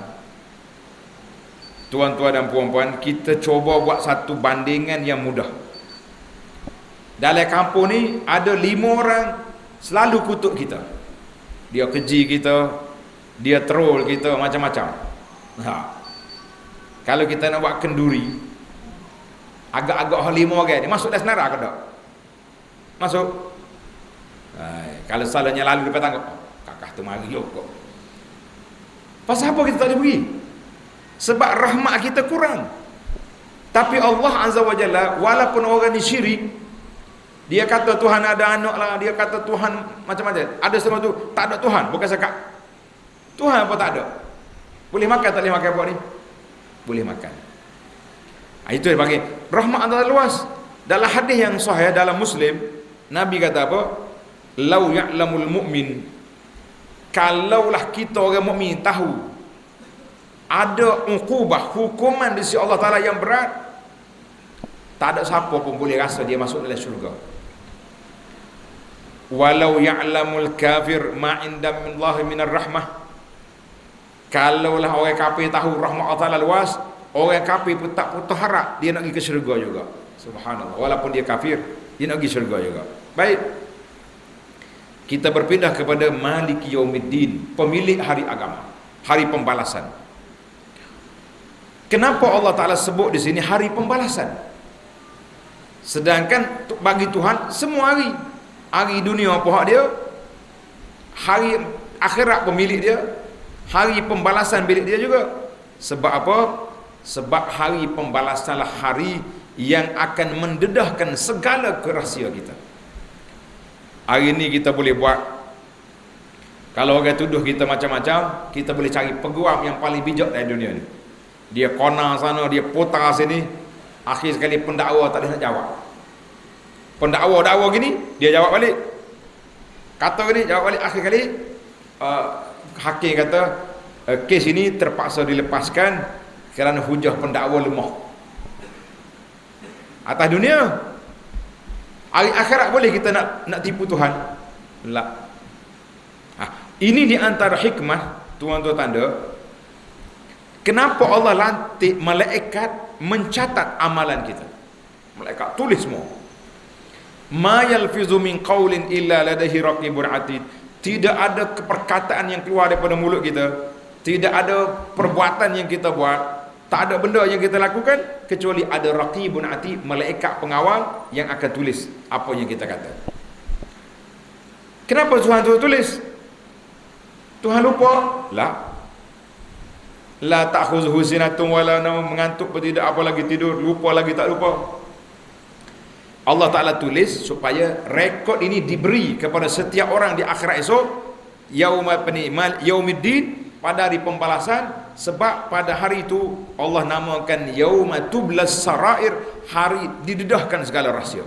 [SPEAKER 1] Tuan-tuan dan puan-puan, kita cuba buat satu bandingan yang mudah. Dalam kampung ni ada 5 orang selalu kutuk kita. Dia keji kita, dia troll kita, macam-macam. Kalau kita nak buat kenduri, agak-agak 5 orang ni masuk dah senara ke tak? Masuk. Kalau salahnya lalu depan tangkap, kakak tu mari kok. Pasal apa kita tak boleh pergi? Sebab rahmat kita kurang. Tapi Allah Azza wa Jalla, walaupun orang ni syirik, dia kata Tuhan ada anak lah, dia kata Tuhan macam-macam, ada semua tu, tak ada Tuhan, bukan cakap Tuhan apa tak ada. Boleh makan tak boleh makan buat ni? Boleh makan. Itu dia bagi rahmat Allah luas. Dalam hadis yang sahih dalam Muslim, Nabi kata apa? Lau ya'lamul mu'min, kalaulah kita orang mukmin tahu ada uqubah, hukuman di sisi Allah Ta'ala yang berat, tak ada siapa pun boleh rasa dia masuk dalam syurga. Walau ya'lamul kafir ma inda minallahi minar rahmah, kalaulah orang kafir tahu rahmat Allah Ta'ala luas, orang kafir pun tak putus harap dia nak pergi ke syurga juga. Subhanallah, walaupun dia kafir, dia nak pergi syurga juga. Baik, kita berpindah kepada Maliki Yaumiddin, pemilik hari agama, hari pembalasan. Kenapa Allah Ta'ala sebut di sini hari pembalasan? Sedangkan bagi Tuhan semua hari, hari dunia apa hak dia, hari akhirat pemilik dia, hari pembalasan milik dia juga. Sebab apa? Sebab hari pembalasanlah hari yang akan mendedahkan segala kerahasia kita. Hari ini kita boleh buat, kalau orang tuduh kita macam-macam, kita boleh cari peguam yang paling bijak dalam dunia ni. Dia kona sana, dia putar sini, akhir sekali pendakwa tak boleh nak jawab. Pendakwa gini, dia jawab balik. Kata gini, jawab balik. Akhir kali hakim kata kes ini terpaksa dilepaskan kerana hujah pendakwa lemah. Atas dunia, hari akhirat boleh kita nak tipu Tuhan? Tak. Ini di antara hikmah, tuan-tuan tanda, kenapa Allah lantik malaikat mencatat amalan kita. Malaikat tulis semua. Ma yalfizu min qaulin illa ladaihi raqibun atid. Tidak ada perkataan yang keluar daripada mulut kita, tidak ada perbuatan yang kita buat, tak ada benda yang kita lakukan kecuali ada raqibun atid, malaikat pengawal yang akan tulis apa yang kita kata. Kenapa Tuhan tulis? Tuhan lupa? La ta'khudhuhu sinatun wala naum, mengantuk pun tidak, apa lagi tidur, lupa lagi tak lupa. Allah Ta'ala tulis supaya rekod ini diberi kepada setiap orang di akhirat esok, yaumiddin, pada hari pembalasan. Sebab pada hari itu Allah namakan yauma tublas sarair, hari didedahkan segala rahsia.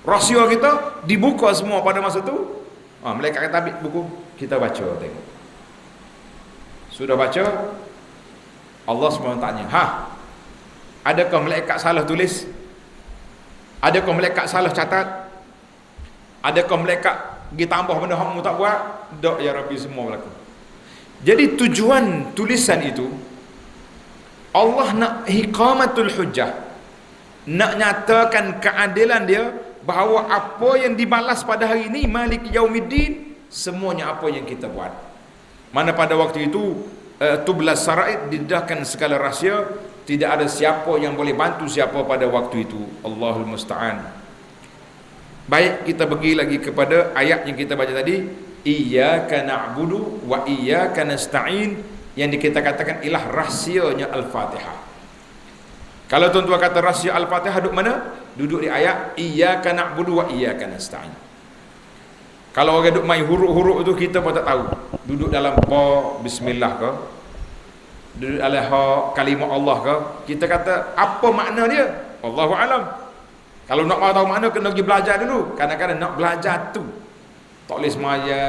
[SPEAKER 1] Rahsia kita dibuka semua pada masa itu. Malaikat kata ambil buku, kita baca, tengok. Sudah baca, Allah SWT tanya, adakah malaikat salah tulis? Adakah malaikat salah catat? Adakah malaikat pergi tambah benda hak mu tak buat? Tak ya Rabbi, semua berlaku. Jadi tujuan tulisan itu, Allah nak iqamatul hujjah, nak nyatakan keadilan dia, bahawa apa yang dibalas pada hari ini, Malik Yaumiddin, semuanya apa yang kita buat. Mana pada waktu itu tublas saraid, didedahkan segala rahsia, tidak ada siapa yang boleh bantu siapa pada waktu itu. Allahul musta'an. Baik, kita pergi lagi kepada ayat yang kita baca tadi, iyyaka na'budu wa iyyaka nasta'in, yang kita katakan ialah rahsianya Al-Fatihah. Kalau tuan-tuan kata rahsia Al-Fatihah duduk mana? Duduk di ayat iyyaka na'budu wa iyyaka nasta'in. Kalau orang duduk main huruf-huruf itu, kita pun tak tahu. Duduk dalam ba bismillah ke, duduk dalam ha kalimah Allah ke, kita kata apa makna dia? Allahu alam. Kalau nak tahu makna, kena pergi belajar dulu. Kadang-kadang nak belajar tu tak boleh semaya,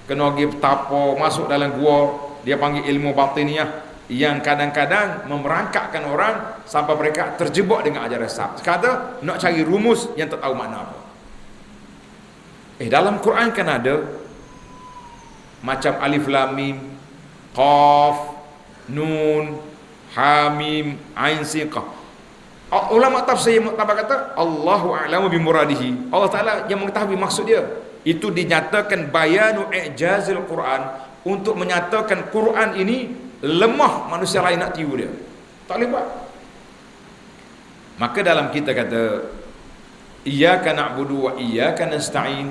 [SPEAKER 1] kena pergi betapa, masuk dalam gua, dia panggil ilmu batiniah, yang kadang-kadang memerangkakkan orang sampai mereka terjebak dengan ajaran sesat. Kata nak cari rumus yang tak tahu makna apa. Dalam Quran kan ada macam alif lam mim, qaf, nun, ha mim, ain sin qaf. Ulama tafsir Mu'tabar kata Allahu a'lamu bi muradihi. Allah Taala yang mengetahui maksud dia. Itu dinyatakan bayanu i'jazil Quran, untuk menyatakan Quran ini lemah, manusia lain nak tiru dia. Tak boleh buat. Maka dalam kita kata iyyaka na'budu wa iyyaka nasta'in,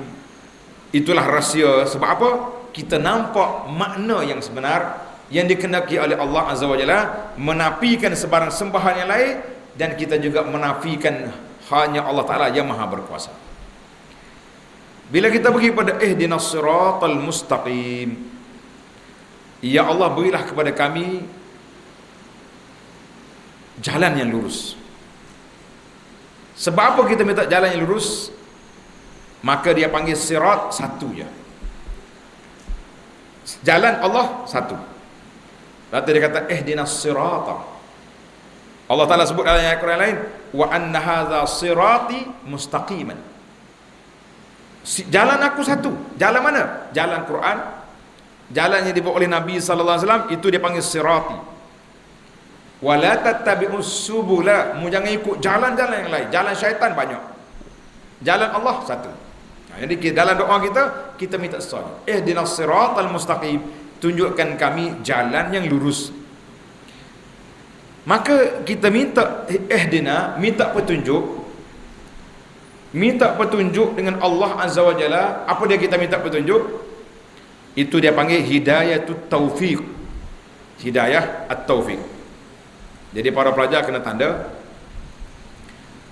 [SPEAKER 1] itulah rahsia. Sebab apa? Kita nampak makna yang sebenar yang dikehendaki oleh Allah Azza wa Jalla, menafikan sebarang sembahan yang lain, dan kita juga menafikan hanya Allah Ta'ala yang maha berkuasa. Bila kita pergi pada ihdinas siratal mustaqim, ya Allah berilah kepada kami jalan yang lurus. Sebab apa kita minta jalan yang lurus? Maka dia panggil sirat satu je. Jalan Allah satu. Lalu dia kata ihdinas sirata. Allah Ta'ala sebut dalam ayat Quran lain, wa anna hadza sirati mustaqiman. Jalan aku satu. Jalan mana? Jalan Quran. Jalan yang dibawa oleh Nabi sallallahu alaihi wasallam, itu dia panggil sirati. Wala tattabi'us subula, mu jangan ikut jalan-jalan yang lain. Jalan syaitan banyak. Jalan Allah satu. Jadi dalam doa kita minta sesuatu. Ihdinas siratal mustaqim, tunjukkan kami jalan yang lurus. Maka kita minta ihdina, minta petunjuk. Minta petunjuk dengan Allah Azza wa Jalla. Apa dia kita minta petunjuk? Itu dia panggil hidayatut taufiq. Hidayah at-taufiq. Jadi para pelajar kena tanda,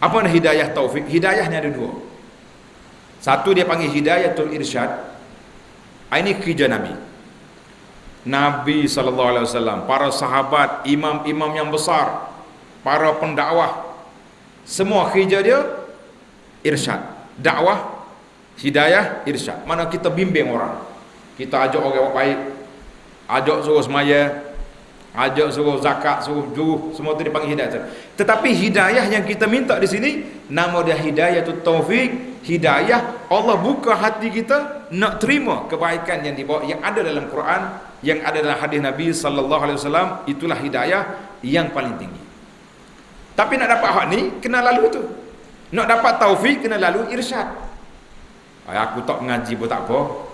[SPEAKER 1] apa nama hidayah taufik? Hidayah ni ada dua. Satu dia panggil hidayatul irsyad. Ini kerja Nabi. Nabi SAW, para sahabat, imam-imam yang besar, para pendakwah, semua kerja dia irsyad. Dakwah, hidayah, irsyad. Mana kita bimbing orang, kita ajak orang buat baik, ajak suruh semaya, ajak suruh zakat, suruh juruh, semua itu dipanggil hidayah. Tetapi hidayah yang kita minta di sini, nama dia hidayatul taufik. Hidayah Allah buka hati kita nak terima kebaikan yang dibawa, yang ada dalam Quran, yang ada dalam hadis Nabi sallallahu alaihi wasallam. Itulah hidayah yang paling tinggi. Tapi nak dapat hak ni kena lalu tu. Nak dapat taufik kena lalu irsyad. Aku tak mengaji pun tak apa,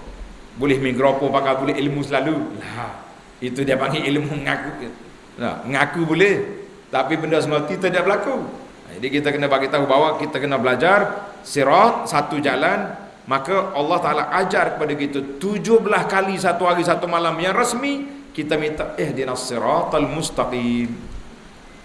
[SPEAKER 1] boleh mikrofon pakai, boleh ilmu selalu lah. Itu dia panggil ilmu mengaku. Nah, mengaku boleh, tapi benda semati tidak berlaku. Jadi kita kena bagi tahu bahawa kita kena belajar sirat, satu jalan. Maka Allah Ta'ala ajar kepada kita 17 kali satu hari satu malam yang rasmi. Kita minta ihdinas siratal mustaqim.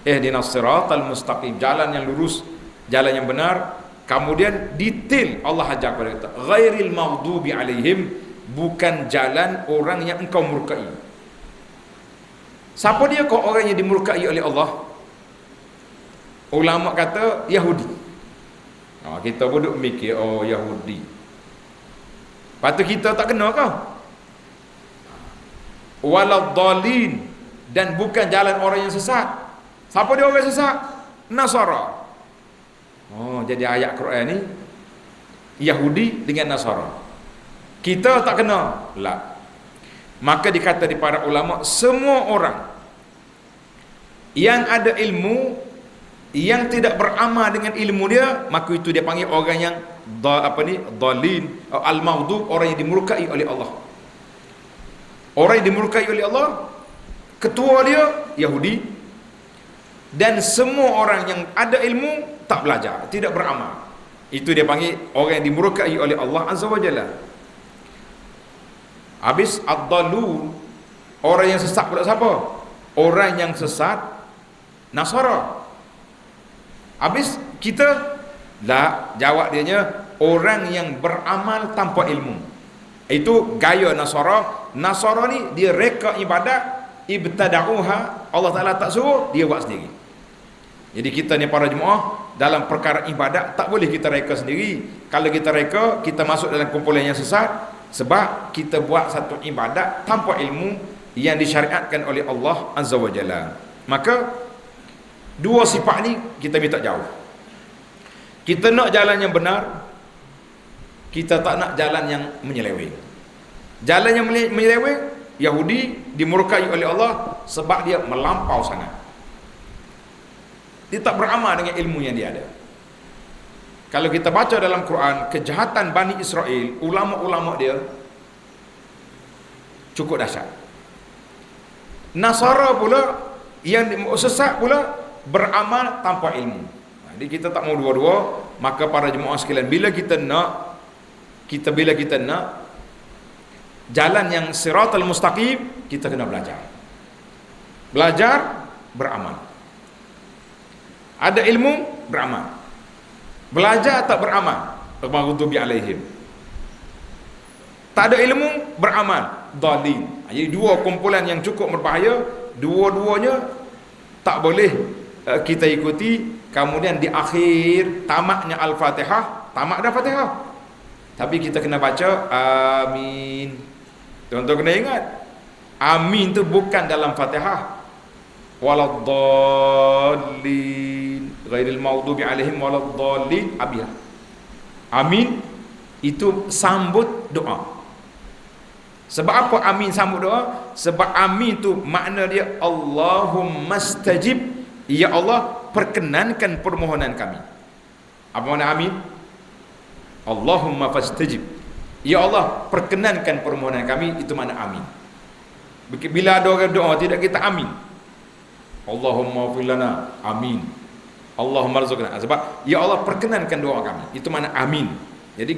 [SPEAKER 1] Ihdinas siratal mustaqim, jalan yang lurus, jalan yang benar. Kemudian detail Allah ajar kepada kita, ghairil maghdubi alaihim, bukan jalan orang yang engkau murkai. Siapa dia kau orang yang dimurkai oleh Allah? Ulama kata Yahudi. Kita pun duk mikir, oh Yahudi. Lepas tu kita tak kena kau. Waladhdallin, dan bukan jalan orang yang sesat. Siapa dia orang sesat? Nasara. Jadi ayat Quran ni Yahudi dengan Nasara. Kita tak kena. La. Maka dikata di para ulama, semua orang yang ada ilmu yang tidak beramal dengan ilmu dia, maka itu dia panggil orang yang dhalin, al-maghdub, orang yang dimurkai oleh Allah. Orang yang dimurkai oleh Allah, ketua dia Yahudi, dan semua orang yang ada ilmu tak belajar, tidak beramal, itu dia panggil orang yang dimurkai oleh Allah Azza wa Jalla. Habis ad-dhalun, orang yang sesat pula siapa? Orang yang sesat Nasara. Habis kita lah jawab dianya, orang yang beramal tanpa ilmu. Itu gaya Nasara. Nasara ni dia reka ibadat, ibtada'uha, Allah Ta'ala tak suruh, dia buat sendiri. Jadi kita ni para jemaah, dalam perkara ibadat tak boleh kita reka sendiri. Kalau kita reka, kita masuk dalam kumpulan yang sesat. Sebab kita buat satu ibadat tanpa ilmu yang disyariatkan oleh Allah Azza wa Jalla. Maka dua sifat ni kita minta jauh. Kita nak jalan yang benar, kita tak nak jalan yang menyeleweng. Jalan yang menyeleweng, Yahudi dimurkai oleh Allah sebab dia melampau sangat. Dia tak beramal dengan ilmu yang dia ada. Kalau kita baca dalam Quran, kejahatan Bani Israel, ulama-ulama dia cukup dahsyat. Nasara pula, yang sesat pula, beramal tanpa ilmu. Jadi kita tak mau dua-dua. Maka para jemaah sekalian, bila kita nak jalan yang siratal mustaqim, kita kena belajar, beramal. Ada ilmu, beramal. Belajar tak beramal, maghdubi alaihim. Tak ada ilmu, beramal, dhalin. Jadi dua kumpulan yang cukup berbahaya. Dua-duanya tak boleh kita ikuti. Kemudian di akhir tamatnya Al-Fatihah, tamat dah Fatihah, tapi kita kena baca amin. Tuan-tuan kena ingat, amin tu bukan dalam Fatihah. Waladdallin ghairil maghdubi alaihim waladdallin. Amin itu sambut doa. Sebab apa amin sambut doa? Sebab amin tu makna dia Allahumma stajib, ya Allah perkenankan permohonan kami. Apa makna amin? Allahumma fastajib, ya Allah perkenankan permohonan kami, itu makna amin. Bila ada orang doa tidak kita amin, Allahumma ighfir lana, amin. Allahumma rzuqna, sebab ya Allah perkenankan doa kami, itu makna amin. Jadi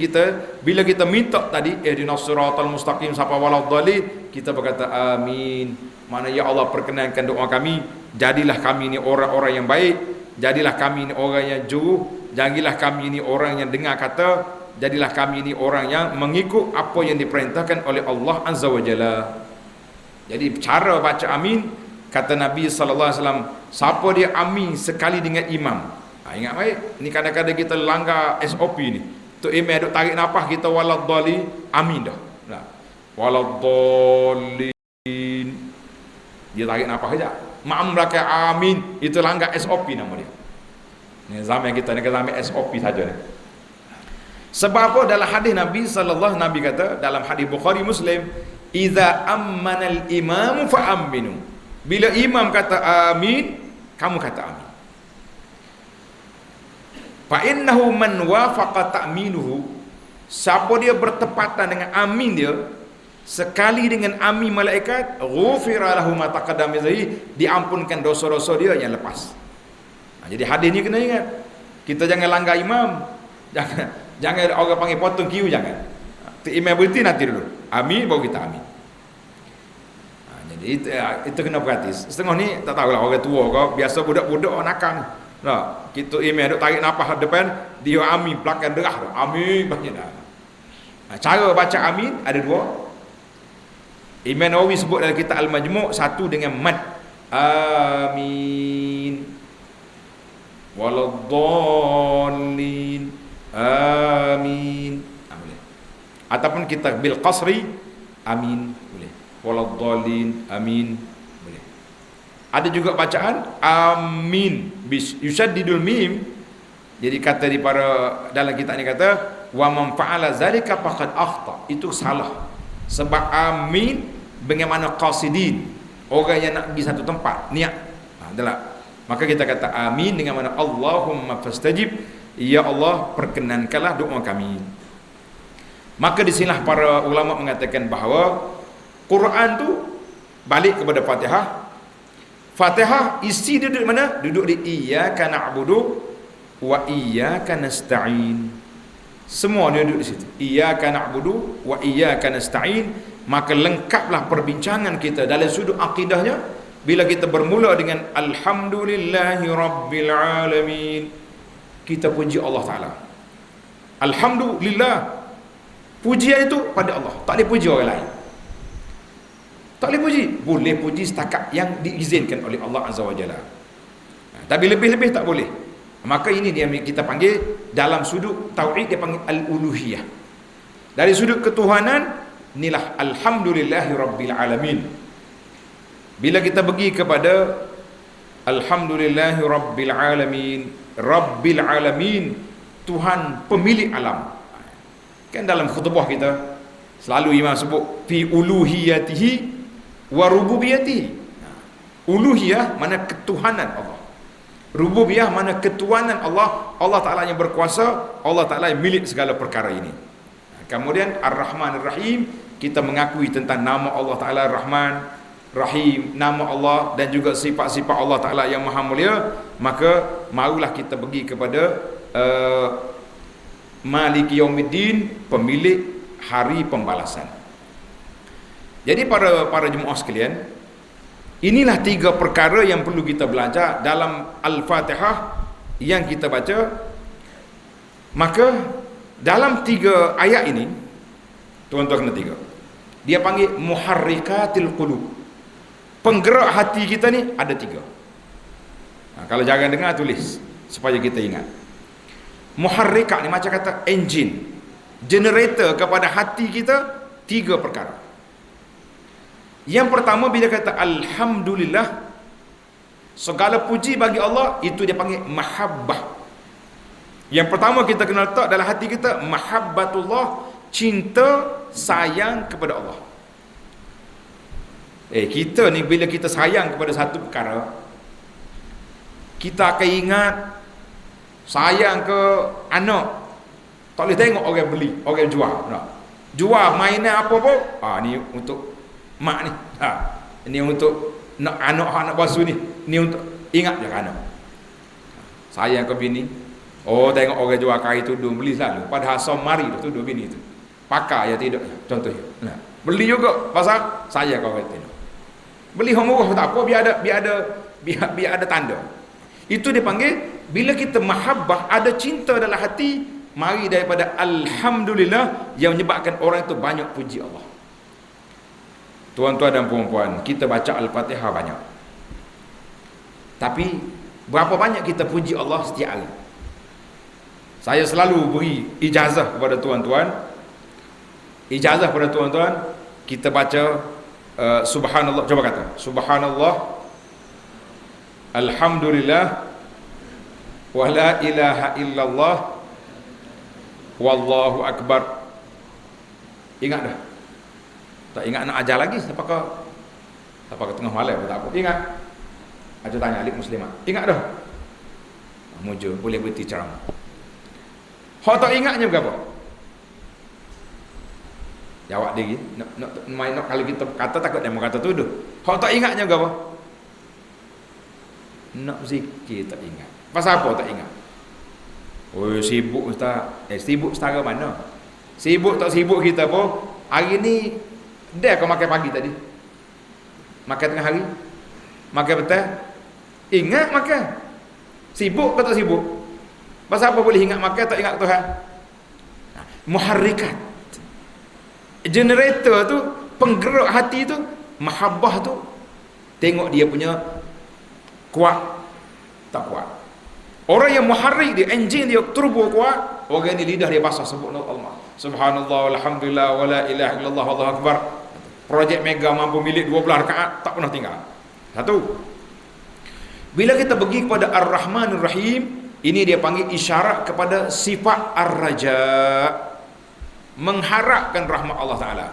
[SPEAKER 1] bila kita minta tadi ihdinas siratal mustaqim sampai waladdallin, kita berkata amin. Makna ya Allah perkenankan doa kami, jadilah kami ini orang-orang yang baik, jadilah kami ini orang yang jujur, jadilah kami ini orang yang dengar kata, jadilah kami ini orang yang mengikut apa yang diperintahkan oleh Allah Azza wa Jalla. Jadi cara baca amin, kata Nabi sallallahu alaihi wasallam, siapa dia amin sekali dengan imam. Ingat baik, ni kadang-kadang kita langgar SOP ni. Tu imam duk tarik nafas, kita waladdallin, amin dah. Nah, waladdallin, dia tarik nafas saja. Makmum belakang amin, itu langgar SOP nama dia. Ni zaman kita ni zaman SOP saja ni. Sebab apa? Dalam hadis Nabi sallallahu alaihi wasallam, Nabi kata dalam hadis Bukhari Muslim, "Idza ammanal imamu fa aminu." Bila imam kata amin, kamu kata amin. Fa innahu man wafaqa ta'minuhu, siapa dia bertepatan dengan amin dia, sekali dengan amin malaikat, ghufira lahu ma taqaddama min dhanbihi, diampunkan dosa-dosa dia yang lepas. Jadi hadis ni kena ingat. Kita jangan langgar imam. Jangan orang panggil potong kiu, jangan. Imam berhenti nanti dulu, amin baru kita amin. Jadi itu kena perhati. Setengah ni tak tahulah orang tua ke, biasa budak-budak orang nakal. Nah, kita imam duk tarik nafas depan, dia amin belakang derah tu. Amin banyak dah. Cara baca amin ada dua. Imam Nawawi sebut dalam kitab Al-Majmu', satu dengan mad. Amin. Waladdallin. Amin. Boleh. Ataupun kita bil qasri, amin, boleh. Waladdallin, amin, boleh. Ada juga bacaan amin bis yushaddidul mim. Jadi kata di para dalam kitab ni kata wa man fa'ala zalika faqad akhta, itu salah. Sebab amin bagaimana qasidin, orang yang nak pergi satu tempat, niat. Adalah. Maka kita kata amin dengan mana Allahumma fastajib, ya Allah perkenankanlah doa kami. Maka di sinilah para ulama mengatakan bahawa Quran tu balik kepada Fatihah. Fatihah isi dia duduk mana? Duduk di iyyaka na'budu wa iyyaka nasta'in. Semua dia duduk di situ. Iyyaka na'budu wa iyyaka nasta'in. Maka lengkaplah perbincangan kita dalam sudut akidahnya bila kita bermula dengan alhamdulillahi rabbil alamin. Kita puji Allah Ta'ala. Alhamdulillah. Pujian itu pada Allah, tak boleh puji orang lain. Tak boleh puji. Boleh puji setakat yang diizinkan oleh Allah Azza wa Jalla. Tapi lebih-lebih tak boleh. Maka ini dia kita panggil dalam sudut tauhid, dia panggil al-uluhiyah. Dari sudut ketuhanan, inilah alhamdulillahi rabbil alamin. Bila kita pergi kepada alhamdulillahi rabbil alamin, rabbil alamin, Tuhan pemilik alam. Kan dalam khutbah kita Selalu imam sebut fi uluhiyatihi wa rububiyatihi. Uluhiyah mana ketuhanan Allah. Rububiyah mana ketuhanan Allah. Allah Ta'ala yang berkuasa, Allah Ta'ala yang milik segala perkara ini. Kemudian Ar-Rahman Ar-Rahim, kita mengakui tentang nama Allah Ta'ala Rahman Rahim, nama Allah dan juga sifat-sifat Allah Ta'ala yang maha mulia. Maka marulah kita pergi kepada Maliki Yaumiddin, pemilik hari pembalasan. Jadi para jemaah sekalian, inilah 3 perkara yang perlu kita belajar dalam Al-Fatihah yang kita baca. Maka dalam 3 ayat ini, tuan-tuan kena 3. Dia panggil muharrikatil qulub. Penggerak hati kita ni ada 3. Kalau jangan dengar, tulis supaya kita ingat. Muharrikat ni macam kata engine, generator kepada hati kita. 3 perkara. Yang pertama, bila kata Alhamdulillah, segala puji bagi Allah, itu dia panggil mahabbah. Yang pertama kita kena letak dalam hati kita mahabbatullah, cinta, sayang kepada Allah. Kita ni bila kita sayang kepada satu perkara, kita akan ingat sayang ke anak. Tak boleh tengok orang beli, orang jual. Jual mainan apa pun, ni untuk mak ni. Ini untuk nak anak basuh ni. Ni untuk ingat je anak. Sayang ke bini. Tengok orang jual kain tudung, beli selalu. Padahal mari tu tudung bini tu. Pakai ya tidak, contohnya. Beli juga pasal sayang kau kata. Beli murah tak apa, biar ada tanda. Itu dipanggil bila kita mahabbah, ada cinta dalam hati, mari daripada Alhamdulillah yang menyebabkan orang itu banyak puji Allah. Tuan-tuan dan puan-puan, kita baca Al-Fatihah banyak. Tapi berapa banyak kita puji Allah setiap hari? Saya selalu beri ijazah kepada tuan-tuan. Ijazah kepada tuan-tuan, kita baca subhanallah, coba kata subhanallah, alhamdulillah, wala ilaha illallah, wallahu akbar. Ingat dah? Tak ingat nak ajar lagi sampai ke tengah malam tak apa. Ingat? Ajar tanya alik muslimat. Ingat dah? Mujur boleh berhenti ceramah. Hak tak ingatnya berapa? Jawab dia nak kalau kita kata takut dia mau kata tuduh. Hak tak ingatnya berapa? Nak zikir tak ingat. Pasal apa tak ingat? Sibuk ustaz. Sibuk setara mana? Sibuk tak sibuk kita apa? Hari ni dia kau makan pagi tadi. Makan tengah hari. Makan petang. Ingat makan. Sibuk ke tak sibuk? Pasal apa boleh ingat makan tak ingat Tuhan? Muharrikat. Generator tu, penggerak hati tu, mahabbah tu, tengok dia punya kuat tak kuat. Orang yang muharrik dia, engine dia turbo kuat, orang ni lidah dia basah sebut Allah. Subhanallah, alhamdulillah, wala ilaha illallah, Allahu akbar. Projek mega mampu milik 12 rakaat tak pernah tinggal. Satu. Bila kita pergi kepada Ar-Rahman Ar-Rahim, ini dia panggil isyarat kepada sifat Ar-Raja, mengharapkan rahmat Allah Ta'ala.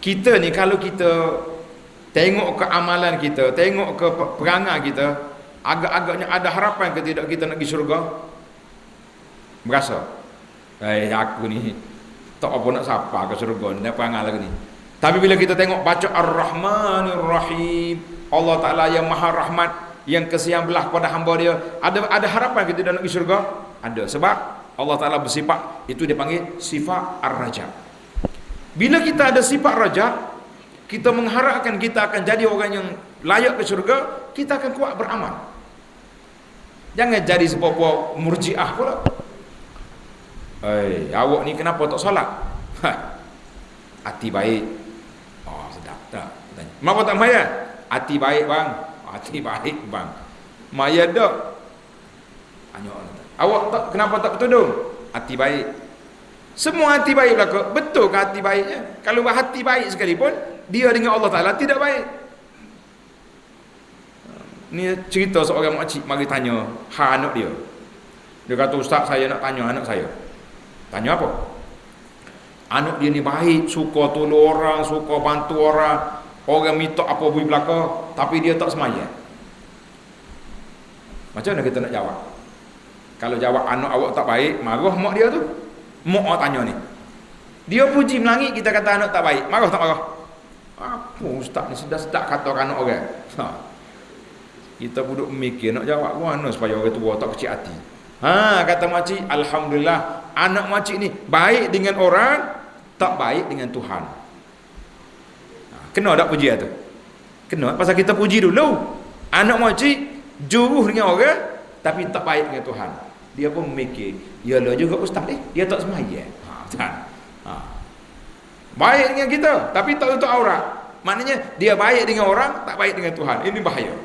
[SPEAKER 1] Kita ni kalau kita tengok ke amalan kita, tengok ke perangai kita, agak-agaknya ada harapan ke tidak kita nak pergi syurga? Berasa aku ni tak apa nak sapa ke syurga, nak perangai lagi ni. Tapi bila kita tengok baca Ar-Rahman Ar-Rahim, Allah Ta'ala yang maha rahmat, yang kesian belah pada hamba dia, ada harapan kita tidak nak pergi syurga? Ada. Sebab Allah Ta'ala bersifat, itu dia panggil sifat Ar-Raja. Bila kita ada sifat Raja, kita mengharapkan kita akan jadi orang yang layak ke syurga, kita akan kuat beramal. Jangan jadi sebuah murjiah pula. Awak ni kenapa tak solat? Hati baik. Sedap tak? Kenapa tak maya? Hati baik bang. Hati baik bang. Maya tak? Awak tak, kenapa tak bertudung? Hati baik. Semua hati baik belaka. Betul ke hati baiknya? Kalau hati baik sekalipun, dia dengan Allah Ta'ala tidak baik. Ni cerita seorang makcik mari tanya anak dia. Dia kata, ustaz saya nak tanya anak saya. Tanya apa? Anak dia ni baik, suka tolong orang, suka bantu orang. Orang minta apa bui belaka, tapi dia tak semaya. Macam mana kita nak jawab? Kalau jawab anak awak tak baik, marah mak dia tu. Mak awak tanya ni. Dia puji melangit, kita kata anak tak baik. Marah tak marah? Apa ustaz ni sedap-sedap kata anak orang. Kita duduk mikir nak jawab mana supaya orang tua tak kecil hati. Kata makcik, alhamdulillah anak makcik ni baik dengan orang, tak baik dengan Tuhan. Kena tak puji tu? Kena, pasal kita puji dulu. Anak makcik juruh dengan orang tapi tak baik dengan Tuhan. Dia pun memikir, yalah juga ustaz ni, dia tak semaya. Baik dengan kita tapi tak untuk aurat. Maknanya dia baik dengan orang, tak baik dengan Tuhan. Ini bahaya.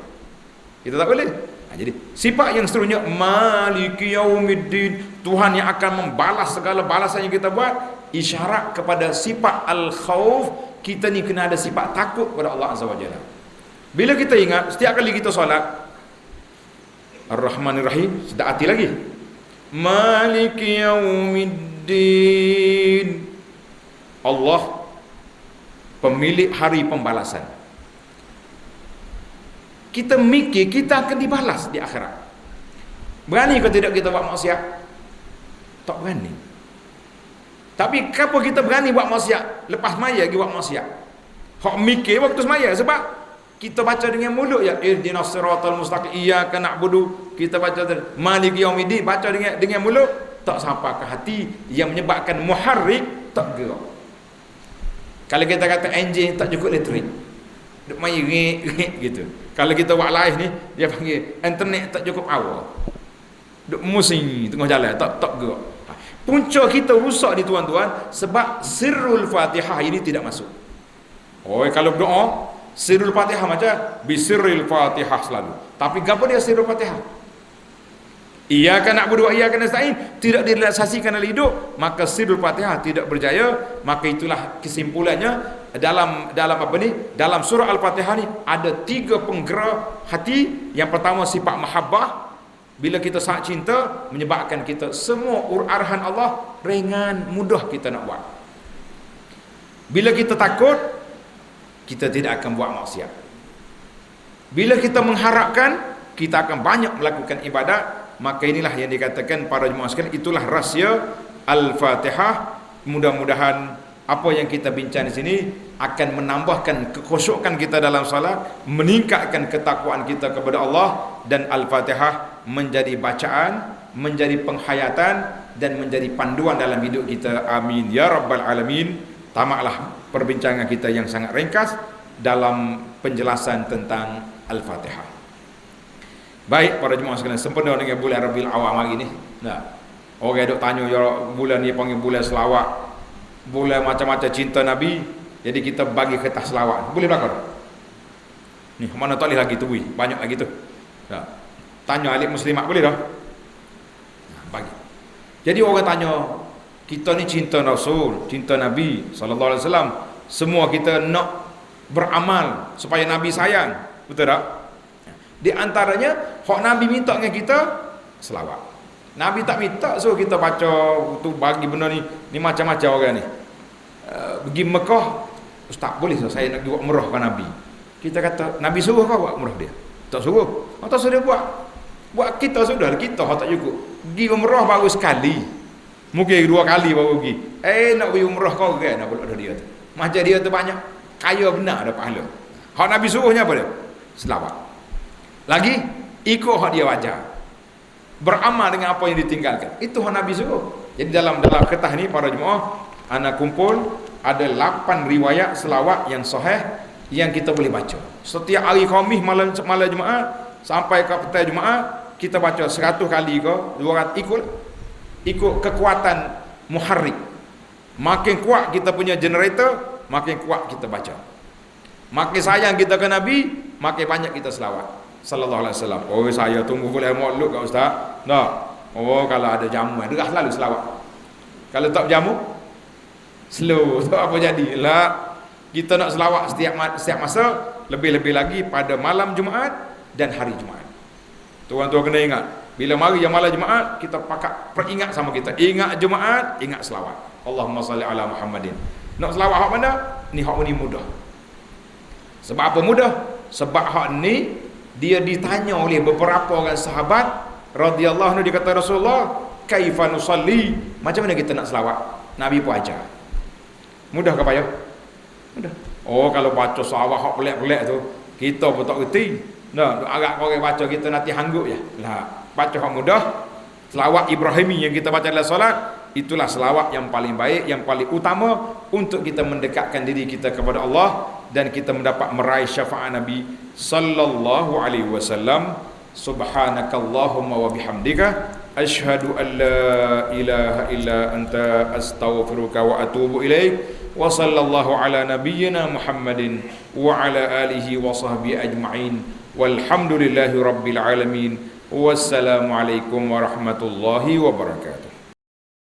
[SPEAKER 1] Kita tak boleh. Jadi sifat yang seterusnya, Maliki Yaumiddin, Tuhan yang akan membalas segala balasan yang kita buat, isyarat kepada sifat al-khauf. Kita ni kena ada sifat takut kepada Allah Azza wa Jalla. Bila kita ingat setiap kali kita solat Ar-Rahmanir Rahim, sedap hati lagi. Maliki Yaumiddin, Allah pemilik hari pembalasan. Kita mikir kita akan dibalas di akhirat. Berani ke tidak kita buat maksiat? Tak berani. Tapi kenapa kita berani buat maksiat? Lepas maya kita buat maksiat. Hak mikir waktu semaya, sebab kita baca dengan mulut ya, ihdinas siratal mustaqim, iyyaka na'budu, kita baca maliki yaumiddin, baca dengan mulut, tak sampai ke hati yang menyebabkan muharrik tak gerak. Kalau kita kata enjin tak cukup elektrik, duk main ring gitu. Kalau kita buat live ni, dia panggil internet tak cukup power, duk musing tengah jalan tak gerak. Punca kita rusak di tuan-tuan sebab sirrul Fatihah ini tidak masuk. Kalau berdoa sirrul Fatihah macam bisirril Fatihah selalu. Tapi gapo dia sirrul Fatihah? Iyyaka na'budu wa iyyaka nasta'in tidak direalisasikan dalam hidup, maka sirrul Fatihah tidak berjaya. Maka itulah kesimpulannya dalam apa ni? Dalam surah Al-Fatihah ni ada 3 penggerak hati. Yang pertama sifat mahabbah. Bila kita sangat cinta, menyebabkan kita semua arahan Allah ringan, mudah kita nak buat. Bila kita takut, kita tidak akan buat maksiat. Bila kita mengharapkan, kita akan banyak melakukan ibadat. Maka inilah yang dikatakan para jemaah sekalian, itulah rahsia Al-Fatihah. Mudah-mudahan apa yang kita bincang di sini akan menambahkan kekhusyukan kita dalam salat, meningkatkan ketakwaan kita kepada Allah, dan Al-Fatihah menjadi bacaan, menjadi penghayatan dan menjadi panduan dalam hidup kita. Amin ya rabbal alamin. Tamatlah perbincangan kita yang sangat ringkas dalam penjelasan tentang Al-Fatihah. Baik para jemaah sekalian, sempena dengan bulan Rabiul Awal hari ni. Orang duk tanya, ya bulan ni panggil bulan selawat, bulan macam-macam cinta Nabi. Jadi kita bagi kertas selawat. Boleh belakang? Ni mana tak boleh lagi tu, banyak lagi tu. Tanya ahli muslimat boleh dah? Bagi. Jadi orang tanya, kita ni cinta Rasul, cinta Nabi sallallahu alaihi wasallam, semua kita nak beramal supaya Nabi sayang, betul tak? Di antaranya hak Nabi minta dengan kita selawat. Nabi tak minta so kita baca tu bagi benda ni macam-macam orang ni. Pergi Mekah, ustaz boleh saya nak buat umrah ke Nabi? Kita kata Nabi suruh kau buat umrah dia? Tak suruh. Tak suruh dia buat. Buat kita sudah, kita tak cukup. Pergi umrah baru sekali. Mungkin 2 kali baru pergi. Nak pergi umrah kau kan nak pula dia tu. Macam dia tu banyak kaya benar ada pahala. Hak Nabi suruhnya apa dia? Selawat. Lagi ikut hak dia wajar. Beramal dengan apa yang ditinggalkan. Itu hak Nabi suruh. Jadi dalam kertas ni para jemaah, ana kumpul ada 8 riwayat selawat yang sahih yang kita boleh baca. Setiap hari Khamis malam Jumaat sampai ke petang Jumaat kita baca 100 kali ke 200, ikut kekuatan muharrik. Makin kuat kita punya generator, makin kuat kita baca. Makin sayang kita ke Nabi, makin banyak kita selawat sallallahu alaihi wasallam. Saya tunggu boleh makluk kat ustaz. Tak. Kalau ada jamu derah selalu selawat. Kalau tak jamu slow, tak apa jadilah. Kita nak selawat setiap masa, lebih-lebih lagi pada malam Jumaat dan hari Jumaat. Tuan-tuan kena ingat, bila mari yang malam Jumaat, kita pakat peringat sama kita. Ingat Jumaat, ingat selawat. Allahumma salli ala Muhammadin. Nak selawat hak mana? Ni hak ni mudah. Sebab apa mudah? Sebab hak ni dia ditanya oleh beberapa orang sahabat radhiyallahu anhu, dia kata Rasulullah, kaifa nusalli? Macam mana kita nak selawat? Nabi pun ajar. Mudah ke payah? Mudah. Oh, kalau baca selawat hak pelik-pelik tu, kita pun tak reti. Nah, agak orang baca kita nanti hangguk ya. Lah, baca hak mudah. Selawat Ibrahimi yang kita baca dalam solat, itulah selawat yang paling baik, yang paling utama untuk kita mendekatkan diri kita kepada Allah dan kita mendapat meraih syafaat Nabi sallallahu alaihi wasallam. Subhanakallahumma wa bihamdika asyhadu an la ilaha illa anta astaghfiruka wa atubu ilaik. Wa sallallahu ala nabiyyina Muhammadin wa ala alihi wa sahbihi ajma'in. Walhamdulillahi rabbil alamin. Wassalamualaikum warahmatullahi wabarakatuh.